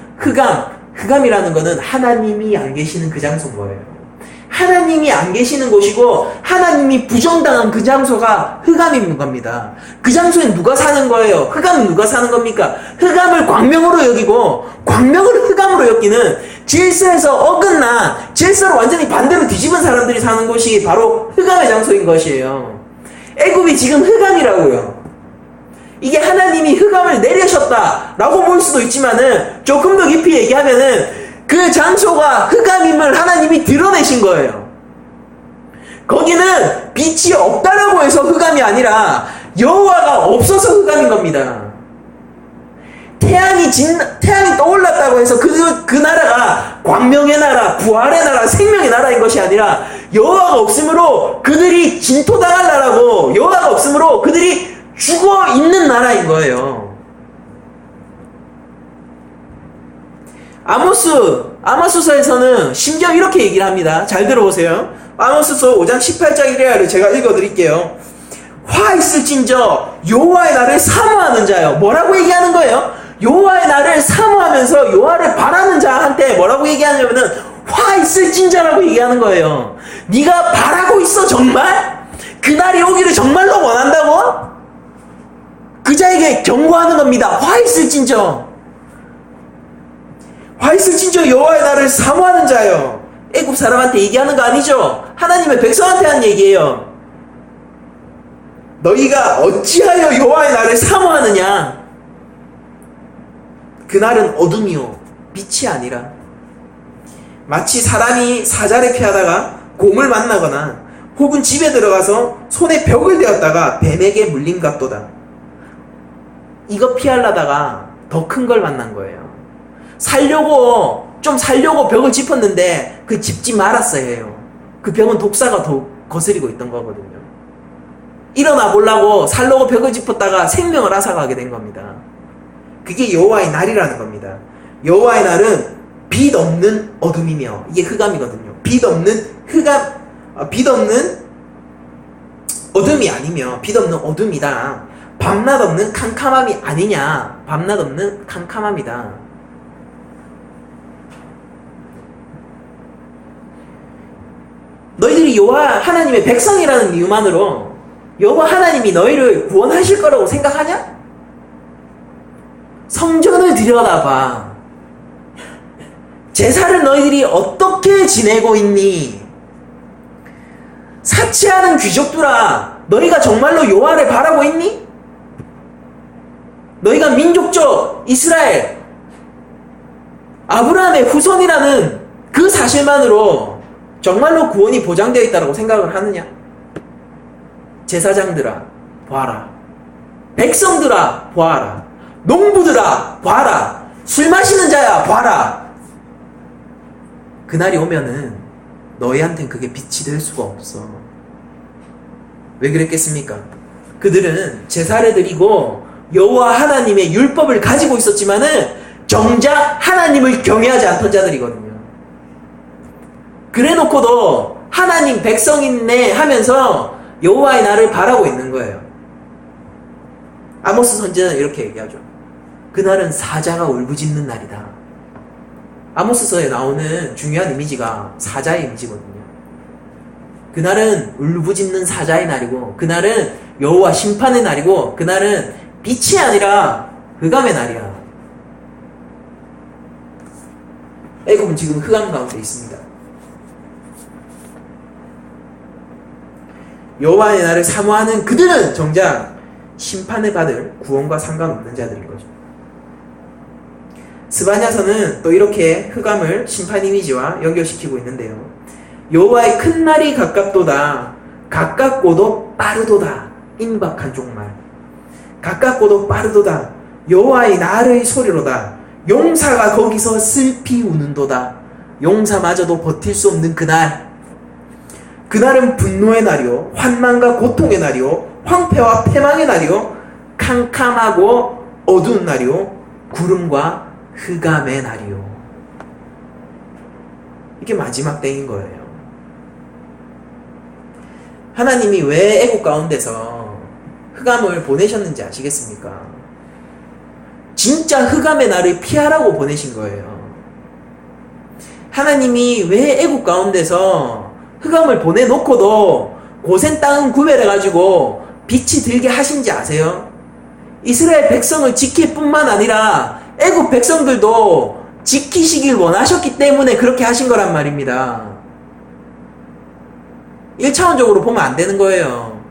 흑암이라는 거는 하나님이 안 계시는 그 장소인 거예요. 하나님이 안 계시는 곳이고 하나님이 부정당한 그 장소가 흑암인 겁니다. 그 장소엔 누가 사는 거예요? 흑암은 누가 사는 겁니까? 흑암을 광명으로 여기고 광명을 흑암으로 여기는 질서에서 어긋난, 질서를 완전히 반대로 뒤집은 사람들이 사는 곳이 바로 흑암의 장소인 것이에요. 애굽이 지금 흑암이라고요. 이게 하나님이 흑암을 내리셨다라고 볼 수도 있지만은 조금 더 깊이 얘기하면은 그 장소가 흑암임을 하나님이 드러내신 거예요. 거기는 빛이 없다라고 해서 흑암이 아니라 여호와가 없어서 흑암인 겁니다. 태양이 떠올랐다고 해서 그 나라가 광명의 나라, 부활의 나라, 생명의 나라인 것이 아니라 여호와가 없으므로 그들이 진토당할 나라고 여호와가 없으므로 그들이 죽어 있는 나라인 거예요. 아모스서에서는 심지어 이렇게 얘기를 합니다. 잘 들어보세요. 아모스서 5장 18장 1절을 제가 읽어드릴게요. 화 있을진저 여호와의 날을 사모하는 자요. 뭐라고 얘기하는 거예요? 여호와의 날을 사모하면서 여호와를 바라는 자한테 뭐라고 얘기하냐면은 화 있을진저라고 얘기하는 거예요. 네가 바라고 있어 정말? 그날이 오기를 정말로 원한다고? 그 자에게 경고하는 겁니다. 화 있을진저. 화 있을진저 여호와의 날을 사모하는 자요. 애굽 사람한테 얘기하는 거 아니죠? 하나님의 백성한테 하는 얘기예요. 너희가 어찌하여 여호와의 날을 사모하느냐? 그날은 어둠이요 빛이 아니라 마치 사람이 사자를 피하다가 곰을 만나거나 혹은 집에 들어가서 손에 벽을 대었다가 뱀에게 물림 같도다. 이거 피하려다가 더 큰 걸 만난 거예요. 살려고 벽을 짚었는데 그 짚지 말았어야 해요. 그 벽은 독사가 더 거스리고 있던 거거든요. 일어나 보려고 살려고 벽을 짚었다가 생명을 앗아가게 된 겁니다. 그게 여호와의 날이라는 겁니다. 여호와의 날은 빛 없는 어둠이며 이게 흑암이거든요. 빛 없는 어둠이 아니며 빛 없는 어둠이다. 밤낮 없는 캄캄함이 아니냐. 밤낮 없는 캄캄함이다. 너희들이 여호와 하나님의 백성이라는 이유만으로 여호와 하나님이 너희를 구원하실 거라고 생각하냐? 성전을 들여다봐. 제사를 너희들이 어떻게 지내고 있니? 사치하는 귀족들아, 너희가 정말로 여호와를 바라고 있니? 너희가 민족적 이스라엘 아브라함의 후손이라는 그 사실만으로 정말로 구원이 보장되어 있다고 생각을 하느냐? 제사장들아 봐라. 백성들아 봐라. 농부들아 봐라. 술 마시는 자야 봐라. 그날이 오면은 너희한텐 그게 빛이 될 수가 없어. 왜 그랬겠습니까? 그들은 제사를 드리고 여호와 하나님의 율법을 가지고 있었지만은 정작 하나님을 경외하지 않던 자들이거든요. 그래놓고도 하나님 백성이네 하면서 여호와의 날을 바라고 있는 거예요. 아모스 선지자는 이렇게 얘기하죠. 그날은 사자가 울부짖는 날이다. 아모스서에 나오는 중요한 이미지가 사자의 이미지거든요. 그날은 울부짖는 사자의 날이고 그날은 여호와 심판의 날이고 그날은 빛이 아니라 흑암의 날이야. 애굽은 지금 흑암 가운데 있습니다. 여호와의 날을 사모하는 그들은 정작 심판을 받을 구원과 상관없는 자들인 거죠. 스바냐서는 또 이렇게 흑암을 심판 이미지와 연결시키고 있는데요. 여호와의 큰 날이 가깝도다. 가깝고도 빠르도다. 임박한 종말. 가깝고도 빠르도다. 여호와의 날의 소리로다. 용사가 거기서 슬피 우는도다. 용사마저도 버틸 수 없는 그날. 그날은 분노의 날이요 환난과 고통의 날이요 황폐와 패망의 날이요 캄캄하고 어두운 날이요 구름과 흑암의 날이요. 이게 마지막 때인 거예요. 하나님이 왜 애국 가운데서 흑암을 보내셨는지 아시겠습니까? 진짜 흑암의 날을 피하라고 보내신 거예요. 하나님이 왜 애국 가운데서 흑암을 보내놓고도 고센 땅은 구별해가지고 빛이 들게 하신지 아세요? 이스라엘 백성을 지킬 뿐만 아니라 애국 백성들도 지키시길 원하셨기 때문에 그렇게 하신 거란 말입니다. 1차원적으로 보면 안 되는 거예요.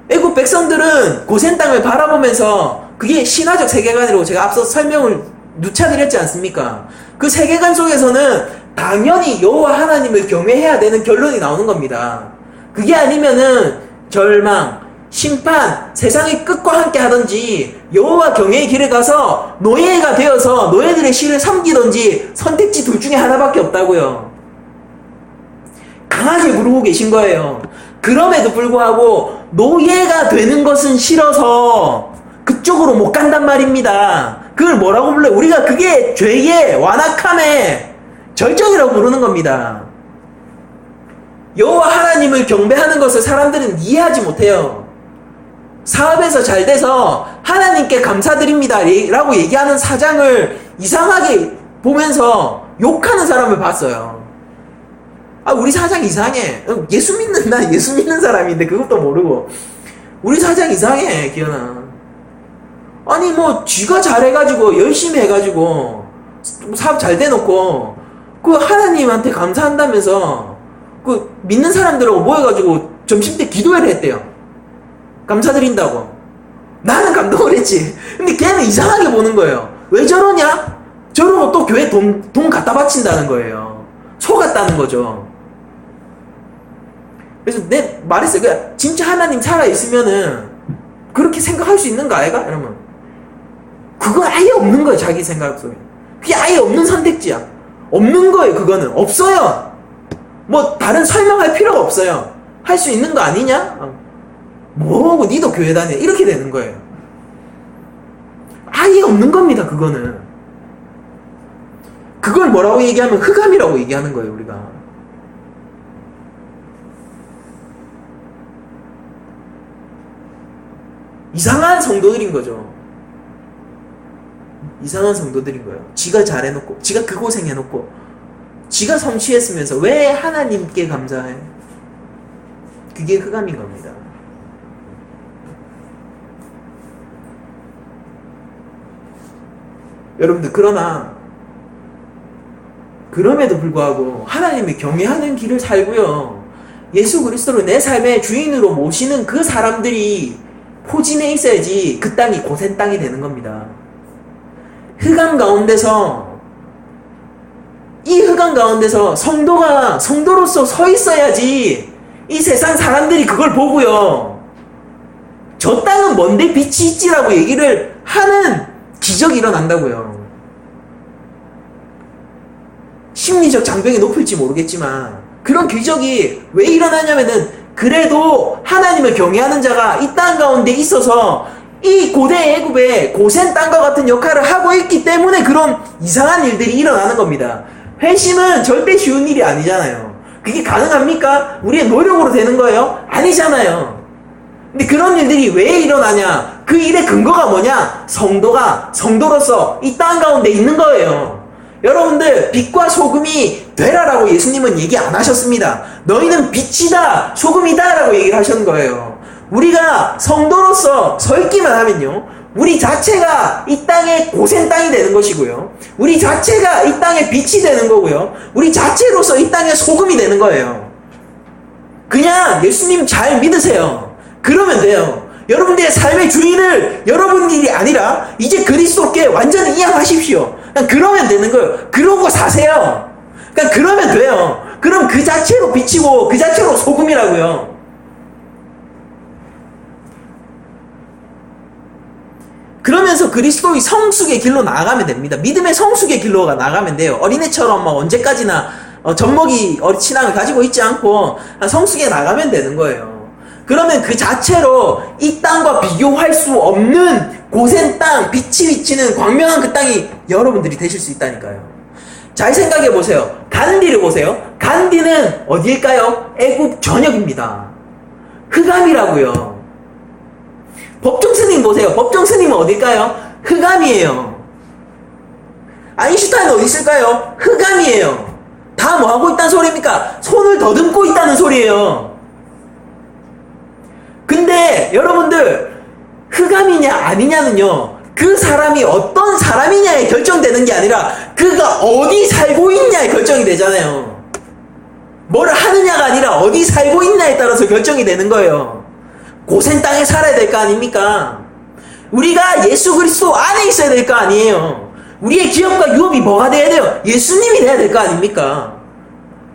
애국 백성들은 고센 땅을 바라보면서 그게 신화적 세계관이라고 제가 앞서 설명을 누차 드렸지 않습니까? 그 세계관 속에서는 당연히 여호와 하나님을 경외해야 되는 결론이 나오는 겁니다. 그게 아니면은 절망, 심판, 세상의 끝과 함께 하든지 여호와 경외의 길을 가서 노예가 되어서 노예들의 신을 섬기든지 선택지 둘 중에 하나밖에 없다고요. 강하게 부르고 계신 거예요. 그럼에도 불구하고 노예가 되는 것은 싫어서 그쪽으로 못 간단 말입니다. 그걸 뭐라고 불러요? 우리가 그게 죄의 완악함의 절정이라고 부르는 겁니다. 여호와 하나님을 경배하는 것을 사람들은 이해하지 못해요. 사업에서 잘 돼서 하나님께 감사드립니다 라고 얘기하는 사장을 이상하게 보면서 욕하는 사람을 봤어요. 아, 우리 사장 이상해. 예수 믿는 사람인데 그것도 모르고 우리 사장 이상해, 기현아. 아니 뭐 쥐가 잘해가지고 열심히 해가지고 사업 잘 돼놓고 그 하나님한테 감사한다면서 그 믿는 사람들하고 모여가지고 점심때 기도회를 했대요. 감사드린다고. 나는 감동을 했지. 근데 걔는 이상하게 보는 거예요. 왜 저러냐? 저러고 또 교회 돈 갖다 바친다는 거예요. 속았다는 거죠. 그래서 내 말했어요. 진짜 하나님 살아있으면은 그렇게 생각할 수 있는가 아이가? 이러면 그거 아예 없는 거예요. 자기 생각 속에. 그게 아예 없는 선택지야. 없는 거예요. 그거는 없어요. 뭐 다른 설명할 필요가 없어요. 할 수 있는 거 아니냐? 뭐하고 니도 교회 다녀. 이렇게 되는 거예요. 아예 없는 겁니다. 그거는. 그걸 뭐라고 얘기하면 흑암이라고 얘기하는 거예요. 우리가. 이상한 성도들인 거죠. 이상한 성도들인 거예요. 지가 잘해놓고, 지가 그 고생해놓고, 지가 성취했으면서 왜 하나님께 감사해? 그게 흑암인 겁니다. 여러분들, 그럼에도 불구하고 하나님을 경외하는 길을 살고요. 예수 그리스도를 내 삶의 주인으로 모시는 그 사람들이 포진해 있어야지 그 땅이 고센 땅이 되는 겁니다. 흑암 가운데서 성도가 성도로서 서 있어야지 이 세상 사람들이 그걸 보고요. 저 땅은 뭔데 빛이 있지라고 얘기를 하는 기적이 일어난다고요. 심리적 장벽이 높을지 모르겠지만 그런 기적이 왜 일어나냐면은 그래도 하나님을 경외하는 자가 이 땅 가운데 있어서 이 고대 애굽의 고센 땅과 같은 역할을 하고 있기 때문에 그런 이상한 일들이 일어나는 겁니다. 회심은 절대 쉬운 일이 아니잖아요. 그게 가능합니까? 우리의 노력으로 되는 거예요? 아니잖아요. 근데 그런 일들이 왜 일어나냐? 그 일의 근거가 뭐냐? 성도가 성도로서 이 땅 가운데 있는 거예요. 여러분들, 빛과 소금이 되라라고 예수님은 얘기 안 하셨습니다. 너희는 빛이다, 소금이다 라고 얘기를 하신 거예요. 우리가 성도로서 서 있기만 하면요, 우리 자체가 이 땅의 고센 땅이 되는 것이고요, 우리 자체가 이 땅의 빛이 되는 거고요, 우리 자체로서 이 땅의 소금이 되는 거예요. 그냥 예수님 잘 믿으세요. 그러면 돼요. 여러분들의 삶의 주인을 여러분들이 아니라 이제 그리스도께 완전히 이양하십시오. 그냥 그러면 되는 거예요. 그러고 사세요. 그냥 그러면 돼요. 그럼 그 자체로 빛이고 그 자체로 소금이라고요. 그러면서 그리스도의 성숙의 길로 나아가면 됩니다. 믿음의 성숙의 길로 나가면 돼요. 어린애처럼 막 언제까지나 젖먹이 신앙을 가지고 있지 않고 성숙해 나가면 되는 거예요. 그러면 그 자체로 이 땅과 비교할 수 없는 고센 땅, 빛이 비치는 광명한 그 땅이 여러분들이 되실 수 있다니까요. 잘 생각해 보세요. 간디를 보세요. 간디는 어디일까요? 애굽 전역입니다. 흑암이라고요. 법정 스님 보세요. 법정 스님은 어딜까요? 흑암이에요. 아인슈타인은 어디 있을까요? 흑암이에요. 다 뭐 하고 있다는 소리입니까? 손을 더듬고 있다는 소리예요. 근데 여러분들 흑암이냐 아니냐는요, 그 사람이 어떤 사람이냐에 결정되는 게 아니라 그가 어디 살고 있냐에 결정이 되잖아요. 뭐를 하느냐가 아니라 어디 살고 있냐에 따라서 결정이 되는 거예요. 고센 땅에 살아야 될 거 아닙니까? 우리가 예수 그리스도 안에 있어야 될 거 아니에요. 우리의 기업과 유업이 뭐가 돼야 돼요? 예수님이 돼야 될 거 아닙니까?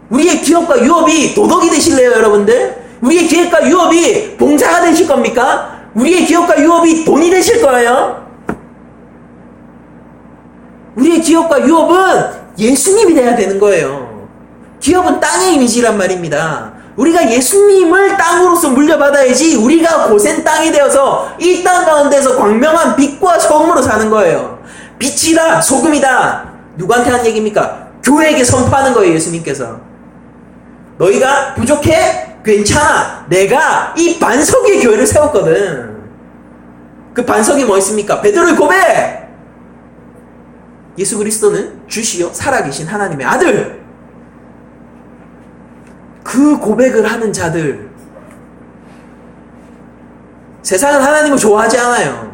우리의 기업과 유업이 도덕이 되실래요, 여러분들? 우리의 기업과 유업이 봉사가 되실 겁니까? 우리의 기업과 유업이 돈이 되실 거예요? 우리의 기업과 유업은 예수님이 돼야 되는 거예요. 기업은 땅의 이미지란 말입니다. 우리가 예수님을 땅으로서 물려받아야지 우리가 고센 땅이 되어서 이 땅 가운데서 광명한 빛과 소금으로 사는 거예요. 빛이다, 소금이다. 누구한테 하는 얘기입니까? 교회에게 선포하는 거예요, 예수님께서. 너희가 부족해? 괜찮아. 내가 이 반석 위에 교회를 세웠거든. 그 반석이 뭐 있습니까? 베드로의 고백! 예수 그리스도는 주시요 살아계신 하나님의 아들! 그 고백을 하는 자들, 세상은 하나님을 좋아하지 않아요.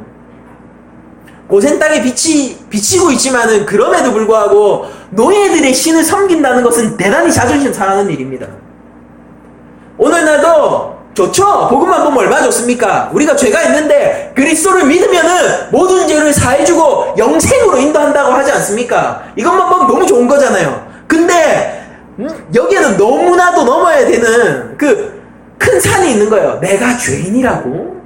고센 땅에 빛이 비치고 있지만은 그럼에도 불구하고 노예들의 신을 섬긴다는 것은 대단히 자존심 상하는 일입니다. 오늘날도 좋죠? 복음만 보면 얼마나 좋습니까? 우리가 죄가 있는데 그리스도를 믿으면은 모든 죄를 사해주고 영생으로 인도한다고 하지 않습니까? 이것만 보면 너무 좋은 거잖아요. 근데 여기에는 너무나도 넘어야 되는 그 큰 산이 있는 거예요. 내가 죄인이라고?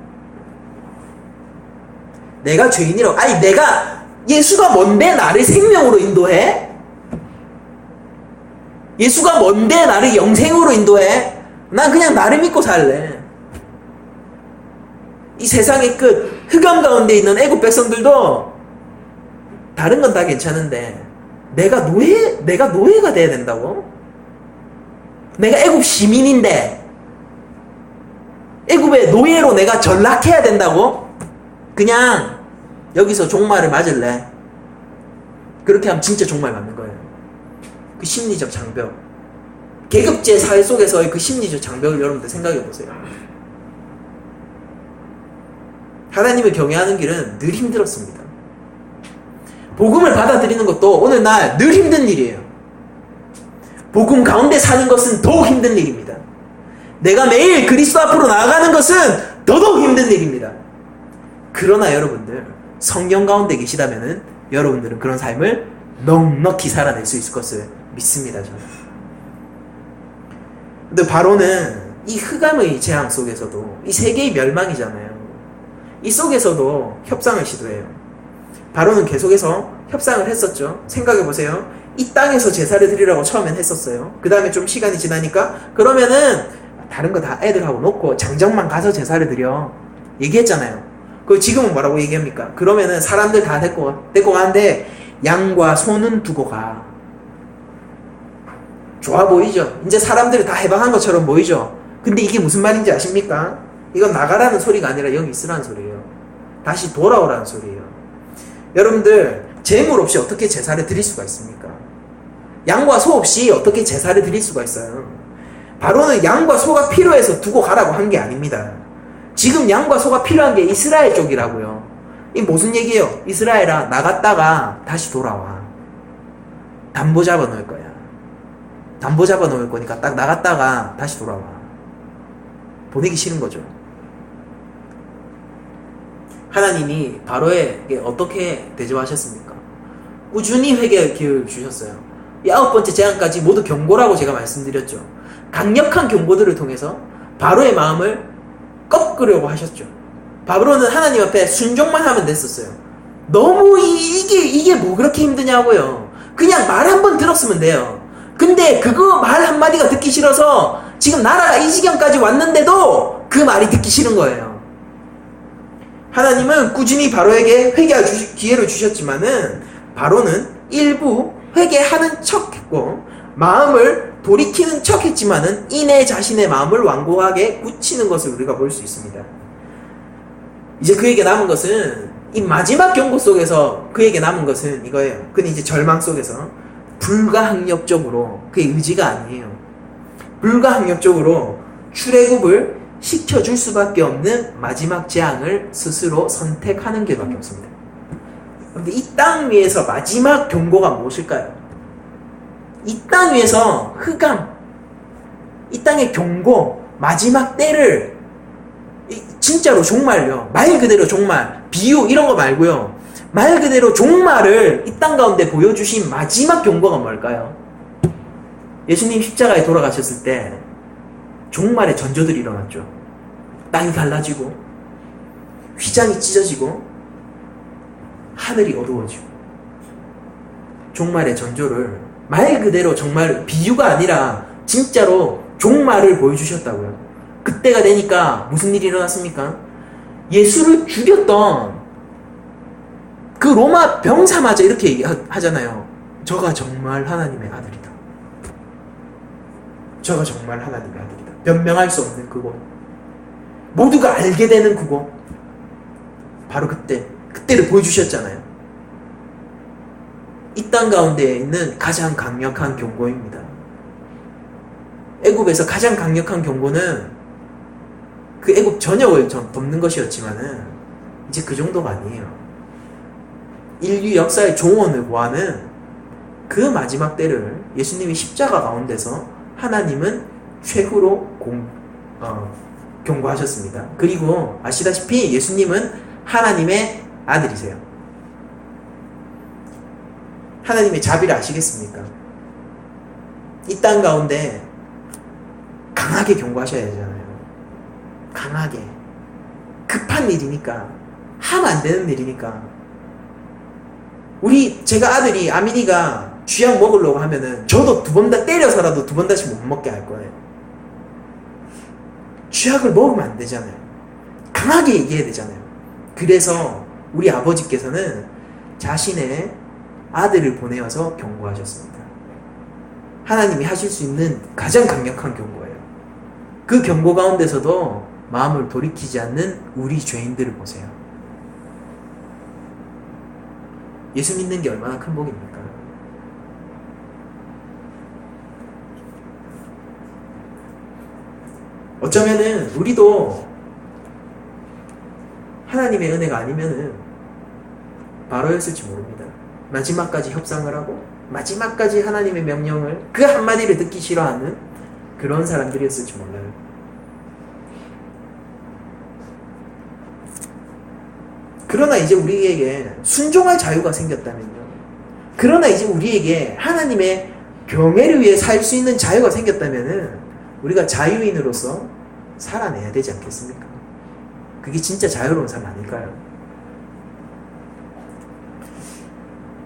내가 죄인이라고? 아니, 예수가 뭔데 나를 생명으로 인도해? 예수가 뭔데 나를 영생으로 인도해? 난 그냥 나를 믿고 살래. 이 세상의 끝, 흑암 가운데 있는 애국 백성들도 다른 건 다 괜찮은데 내가 노예가 돼야 된다고? 내가 애국 시민인데 애국의 노예로 내가 전락해야 된다고? 그냥 여기서 종말을 맞을래. 그렇게 하면 진짜 종말 맞는 거예요. 그 심리적 장벽, 계급제 사회 속에서의 그 심리적 장벽을 여러분들 생각해 보세요. 하나님을 경외하는 길은 늘 힘들었습니다. 복음을 받아들이는 것도 오늘날 늘 힘든 일이에요. 복음 가운데 사는 것은 더욱 힘든 일입니다. 내가 매일 그리스도 앞으로 나아가는 것은 더더욱 힘든 일입니다. 그러나 여러분들 성경 가운데 계시다면은 여러분들은 그런 삶을 넉넉히 살아낼 수 있을 것을 믿습니다. 저는. 근데 바로는 이 흑암의 재앙 속에서도, 이 세계의 멸망이잖아요, 이 속에서도 협상을 시도해요. 바로는 계속해서 협상을 했었죠. 생각해보세요. 이 땅에서 제사를 드리라고 처음엔 했었어요. 그 다음에 좀 시간이 지나니까 그러면은 다른 거 다 애들하고 놓고 장정만 가서 제사를 드려 얘기했잖아요. 그 지금은 뭐라고 얘기합니까? 그러면은 사람들 다 데리고 가는데 양과 소는 두고 가. 좋아 보이죠? 이제 사람들이 다 해방한 것처럼 보이죠? 근데 이게 무슨 말인지 아십니까? 이건 나가라는 소리가 아니라 여기 있으라는 소리예요. 다시 돌아오라는 소리예요. 여러분들, 재물 없이 어떻게 제사를 드릴 수가 있습니까? 양과 소 없이 어떻게 제사를 드릴 수가 있어요? 바로는 양과 소가 필요해서 두고 가라고 한 게 아닙니다. 지금 양과 소가 필요한 게 이스라엘 쪽이라고요. 이 무슨 얘기예요? 이스라엘아, 나갔다가 다시 돌아와. 담보 잡아 놓을 거야. 담보 잡아 놓을 거니까 딱 나갔다가 다시 돌아와. 보내기 싫은 거죠. 하나님이 바로에게 어떻게 대접하셨습니까? 꾸준히 회개의 기회를 주셨어요. 이 9번째 재앙까지 모두 경고라고 제가 말씀드렸죠. 강력한 경고들을 통해서 바로의 마음을 꺾으려고 하셨죠. 바로는 하나님 앞에 순종만 하면 됐었어요. 너무 이게 뭐 그렇게 힘드냐고요. 그냥 말 한 번 들었으면 돼요. 근데 그거 말 한마디가 듣기 싫어서 지금 나라가 이 지경까지 왔는데도 그 말이 듣기 싫은 거예요. 하나님은 꾸준히 바로에게 회개할 기회를 주셨지만은 바로는 일부 회개하는 척 했고 마음을 돌이키는 척 했지만은 이내 자신의 마음을 완고하게 굳히는 것을 우리가 볼 수 있습니다. 이제 그에게 남은 것은 이 마지막 경고 속에서 그에게 남은 것은 이거예요. 그는 이제 절망 속에서 불가항력적으로 그의 의지가 아니에요. 불가항력적으로 출애굽을 시켜줄 수밖에 없는 마지막 재앙을 스스로 선택하는 길밖에 없습니다. 그런데 이 땅 위에서 마지막 경고가 무엇일까요? 이 땅 위에서 흑암, 이 땅의 경고, 마지막 때를 진짜로 종말요. 말 그대로 종말, 비유 이런 거 말고요. 말 그대로 종말을 이 땅 가운데 보여주신 마지막 경고가 뭘까요? 예수님 십자가에 돌아가셨을 때 종말의 전조들이 일어났죠. 땅이 갈라지고 휘장이 찢어지고 하늘이 어두워지고 종말의 전조를 말 그대로 정말 비유가 아니라 진짜로 종말을 보여주셨다고요. 그때가 되니까 무슨 일이 일어났습니까? 예수를 죽였던 그 로마 병사마저 이렇게 하잖아요. 저가 정말 하나님의 아들이다. 저가 정말 하나님의 아들이다. 변명할 수 없는 그곳. 모두가 알게 되는 그곳. 바로 그때를 보여주셨잖아요. 이 땅 가운데 있는 가장 강력한 경고입니다. 애굽에서 가장 강력한 경고는 그 애굽 전역을 덮는 것이었지만은 이제 그 정도가 아니에요. 인류 역사의 종언을 보아는 그 마지막 때를 예수님이 십자가 가운데서 하나님은 최후로 경고하셨습니다. 그리고 아시다시피 예수님은 하나님의 아들이세요. 하나님의 자비를 아시겠습니까? 이 땅 가운데 강하게 경고하셔야 되잖아요. 강하게. 급한 일이니까. 하면 안 되는 일이니까. 제가 아들이, 아민이가 쥐약 먹으려고 하면은 저도 두 번 다 때려서라도 두 번 다시 못 먹게 할 거예요. 쥐약을 먹으면 안 되잖아요. 강하게 얘기해야 되잖아요. 그래서 우리 아버지께서는 자신의 아들을 보내어서 경고하셨습니다. 하나님이 하실 수 있는 가장 강력한 경고예요. 그 경고 가운데서도 마음을 돌이키지 않는 우리 죄인들을 보세요. 예수 믿는 게 얼마나 큰 복입니까? 어쩌면은 우리도 하나님의 은혜가 아니면은 바로였을지 모릅니다. 마지막까지 협상을 하고 마지막까지 하나님의 명령을 그 한마디를 듣기 싫어하는 그런 사람들이었을지 몰라요. 그러나 이제 우리에게 순종할 자유가 생겼다면요. 그러나 이제 우리에게 하나님의 경애를 위해 살 수 있는 자유가 생겼다면은 우리가 자유인으로서 살아내야 되지 않겠습니까? 그게 진짜 자유로운 삶 아닐까요?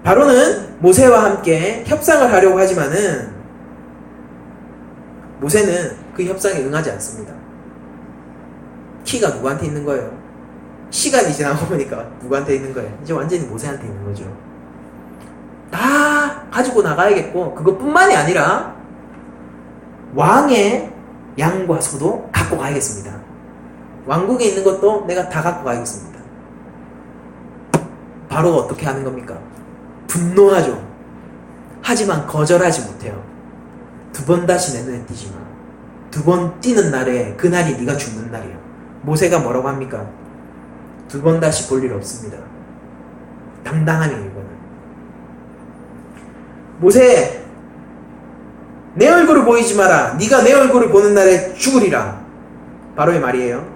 바로는 모세와 함께 협상을 하려고 하지만은 모세는 그 협상에 응하지 않습니다. 키가 누구한테 있는 거예요? 시간이 지나고 보니까 누구한테 있는 거예요? 이제 완전히 모세한테 있는 거죠. 다 가지고 나가야겠고 그것뿐만이 아니라 왕의 양과 소도 갖고 가야겠습니다. 왕국에 있는 것도 내가 다 갖고 가야겠습니다. 바로 어떻게 하는 겁니까? 분노하죠. 하지만 거절하지 못해요. 두 번 다시 내 눈에 띄지 마. 두 번 띄는 날에 그날이 네가 죽는 날이에요. 모세가 뭐라고 합니까? 두 번 다시 볼 일 없습니다. 당당하네요, 이거는. 모세, 내 얼굴을 보이지 마라. 네가 내 얼굴을 보는 날에 죽으리라. 바로의 말이에요.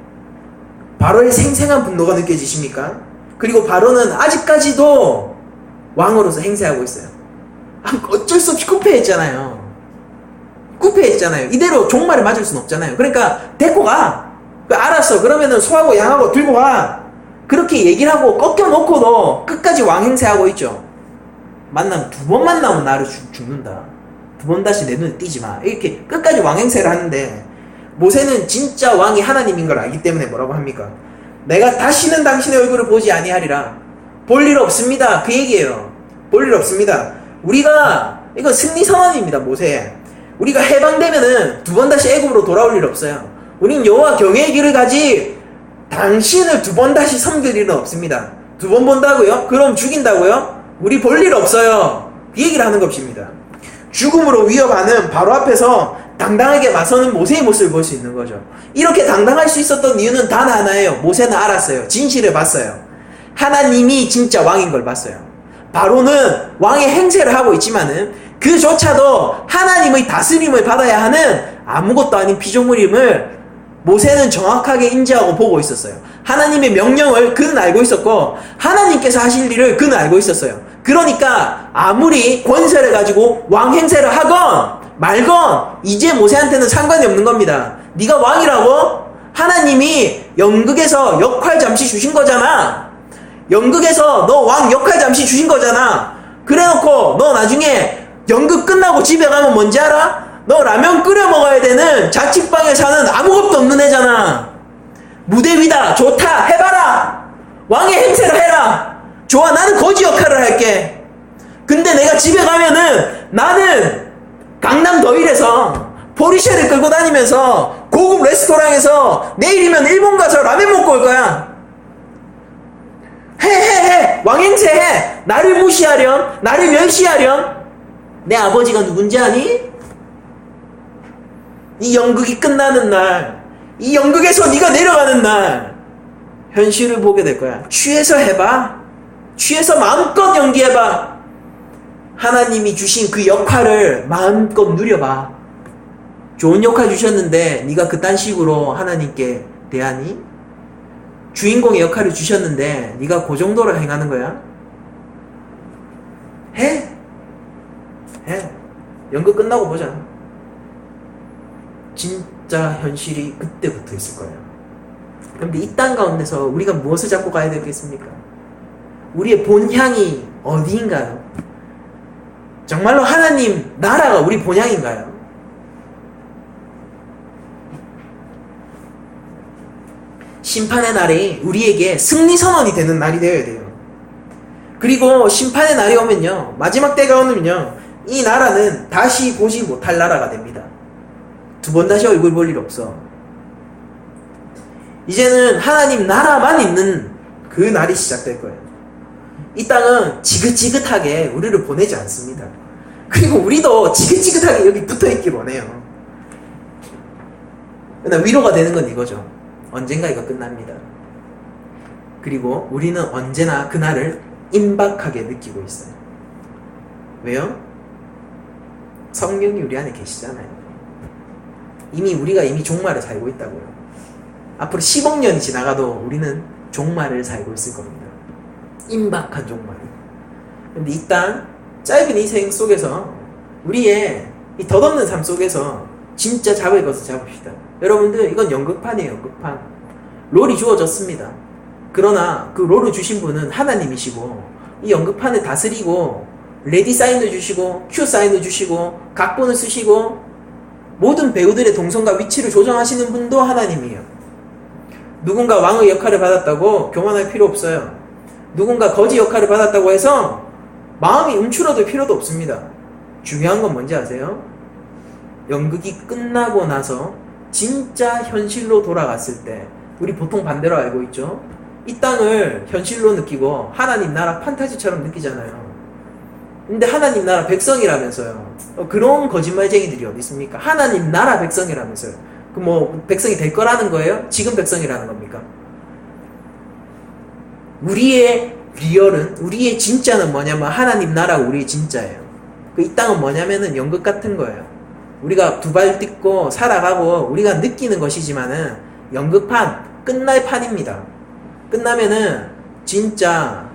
바로의 생생한 분노가 느껴지십니까? 그리고 바로는 아직까지도 왕으로서 행세하고 있어요. 어쩔 수 없이 쿠페했잖아요. 쿠페했잖아요. 이대로 종말을 맞을 순 없잖아요. 그러니까 데리고 가. 알았어. 그러면은 소하고 양하고 들고 가. 그렇게 얘기를 하고 꺾여놓고도 끝까지 왕 행세하고 있죠. 두 번 만나면 나를 죽는다. 두 번 다시 내 눈에 띄지 마. 이렇게 끝까지 왕행세를 하는데 모세는 진짜 왕이 하나님인 걸 알기 때문에 뭐라고 합니까? 내가 다시는 당신의 얼굴을 보지 아니하리라. 볼 일 없습니다. 그 얘기예요. 볼 일 없습니다. 우리가 이거 승리 선언입니다. 모세. 우리가 해방되면은 두 번 다시 애굽으로 돌아올 일 없어요. 우린 여호와 경외의 길을 가지 당신을 두 번 다시 섬길 일은 없습니다. 두 번 본다고요? 그럼 죽인다고요? 우리 볼 일 없어요. 그 얘기를 하는 것입니다. 죽음으로 위협하는 바로 앞에서 당당하게 맞서는 모세의 모습을 볼 수 있는 거죠. 이렇게 당당할 수 있었던 이유는 단 하나예요. 모세는 알았어요. 진실을 봤어요. 하나님이 진짜 왕인 걸 봤어요. 바로는 왕의 행세를 하고 있지만은 그조차도 하나님의 다스림을 받아야 하는 아무것도 아닌 피조물임을 모세는 정확하게 인지하고 보고 있었어요. 하나님의 명령을 그는 알고 있었고 하나님께서 하실 일을 그는 알고 있었어요. 그러니까 아무리 권세를 가지고 왕 행세를 하건 말건 이제 모세한테는 상관이 없는 겁니다. 네가 왕이라고? 하나님이 연극에서 역할 잠시 주신 거잖아. 연극에서 너 왕 역할 잠시 주신 거잖아. 그래놓고 너 나중에 연극 끝나고 집에 가면 뭔지 알아? 너 라면 끓여 먹어야 되는 자취방에 사는 아무것도 없는 애잖아. 무대 위다. 좋다. 해봐라. 왕의 행세를 해라. 좋아. 나는 거지 역할을 할게. 근데 내가 집에 가면은 나는 강남 더일에서 포르쉐를 끌고 다니면서 고급 레스토랑에서 내일이면 일본 가서 라면 먹고 올 거야. 해. 왕행세 해. 나를 무시하렴. 나를 멸시하렴. 내 아버지가 누군지 아니? 이 연극이 끝나는 날, 이 연극에서 네가 내려가는 날 현실을 보게 될 거야. 취해서 해봐. 취해서 마음껏 연기해봐. 하나님이 주신 그 역할을 마음껏 누려봐. 좋은 역할 주셨는데 네가 그딴 식으로 하나님께 대하니? 주인공의 역할을 주셨는데 네가 그 정도로 행하는 거야? 해. 연극 끝나고 보자. 진짜 현실이 그때부터 있을 거예요. 그런데 이 땅 가운데서 우리가 무엇을 잡고 가야 되겠습니까? 우리의 본향이 어디인가요? 정말로 하나님 나라가 우리 본향인가요? 심판의 날이 우리에게 승리 선언이 되는 날이 되어야 돼요. 그리고 심판의 날이 오면요, 마지막 때가 오면요, 이 나라는 다시 보지 못할 나라가 됩니다. 두 번 다시 얼굴 볼 일 없어. 이제는 하나님 나라만 있는 그 날이 시작될 거예요. 이 땅은 지긋지긋하게 우리를 보내지 않습니다. 그리고 우리도 지긋지긋하게 여기 붙어있길 원해요. 그러나 위로가 되는 건 이거죠. 언젠가 이거 끝납니다. 그리고 우리는 언제나 그날을 임박하게 느끼고 있어요. 왜요? 성령이 우리 안에 계시잖아요. 우리가 이미 종말을 살고 있다고요. 앞으로 10억 년이 지나가도 우리는 종말을 살고 있을 겁니다. 임박한 종말. 근데 이 땅 짧은 이 생 속에서 우리의 이 덧없는 삶 속에서 진짜 잡을 것을 잡읍시다. 여러분들, 이건 연극판이에요. 연극판. 롤이 주어졌습니다. 그러나 그 롤을 주신 분은 하나님이시고 이 연극판을 다스리고 레디 사인을 주시고 큐 사인을 주시고 각본을 쓰시고 모든 배우들의 동선과 위치를 조정하시는 분도 하나님이에요. 누군가 왕의 역할을 받았다고 교만할 필요 없어요. 누군가 거지 역할을 받았다고 해서 마음이 움츠러들 필요도 없습니다. 중요한 건 뭔지 아세요? 연극이 끝나고 나서 진짜 현실로 돌아갔을 때, 우리 보통 반대로 알고 있죠? 이 땅을 현실로 느끼고 하나님 나라 판타지처럼 느끼잖아요. 근데 하나님 나라 백성이라면서요. 그런 거짓말쟁이들이 어디 있습니까? 하나님 나라 백성이라면서요. 그 뭐 백성이 될 거라는 거예요? 지금 백성이라는 겁니까? 우리의 리얼은, 우리의 진짜는 뭐냐면 하나님 나라가 우리의 진짜예요. 그 이 땅은 뭐냐면은 연극 같은 거예요. 우리가 두 발 딛고 살아가고 우리가 느끼는 것이지만은 연극판, 끝날 판입니다. 끝나면은 진짜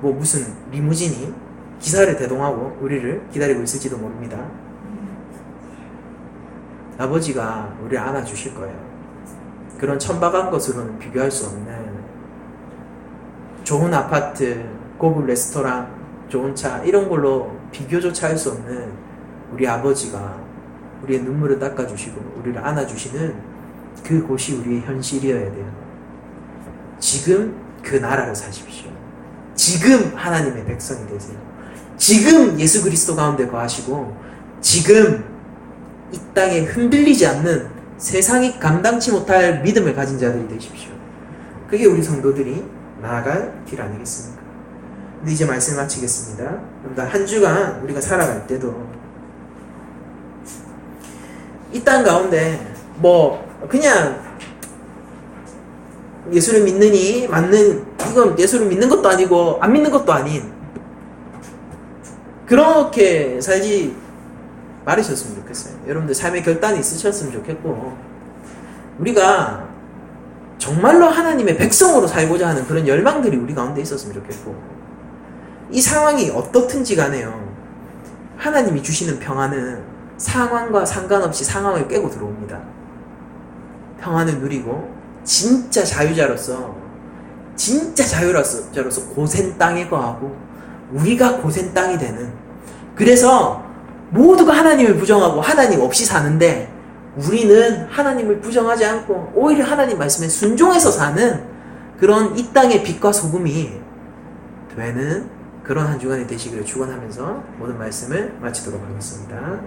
뭐 무슨 리무진이 기사를 대동하고 우리를 기다리고 있을지도 모릅니다. 아버지가 우리를 안아주실 거예요. 그런 천박한 것으로는 비교할 수 없는 좋은 아파트, 고급 레스토랑, 좋은 차 이런 걸로 비교조차 할 수 없는 우리 아버지가 우리의 눈물을 닦아주시고 우리를 안아주시는 그곳이 우리의 현실이어야 돼요. 지금 그 나라를 사십시오. 지금 하나님의 백성이 되세요. 지금 예수 그리스도 가운데 거하시고 지금 이 땅에 흔들리지 않는 세상이 감당치 못할 믿음을 가진 자들이 되십시오. 그게 우리 성도들이 나아갈 길 아니겠습니까? 근데 이제 말씀 마치겠습니다. 한 주간 우리가 살아갈 때도 이 땅 가운데 뭐 그냥 예수를 믿느니 맞는 이건 예수를 믿는 것도 아니고 안 믿는 것도 아닌 그렇게 살지 말으셨으면 좋겠어요. 여러분들 삶의 결단이 있으셨으면 좋겠고 우리가 정말로 하나님의 백성으로 살고자 하는 그런 열망들이 우리 가운데 있었으면 좋겠고 이 상황이 어떻든지 간에요. 하나님이 주시는 평안은 상황과 상관없이 상황을 깨고 들어옵니다. 평안을 누리고 진짜 자유자로서 고센 땅에 거하고 우리가 고센 땅이 되는 그래서 모두가 하나님을 부정하고 하나님 없이 사는데 우리는 하나님을 부정하지 않고 오히려 하나님 말씀에 순종해서 사는 그런 이 땅의 빛과 소금이 되는 그런 한 주간이 되시기를 축원하면서 모든 말씀을 마치도록 하겠습니다.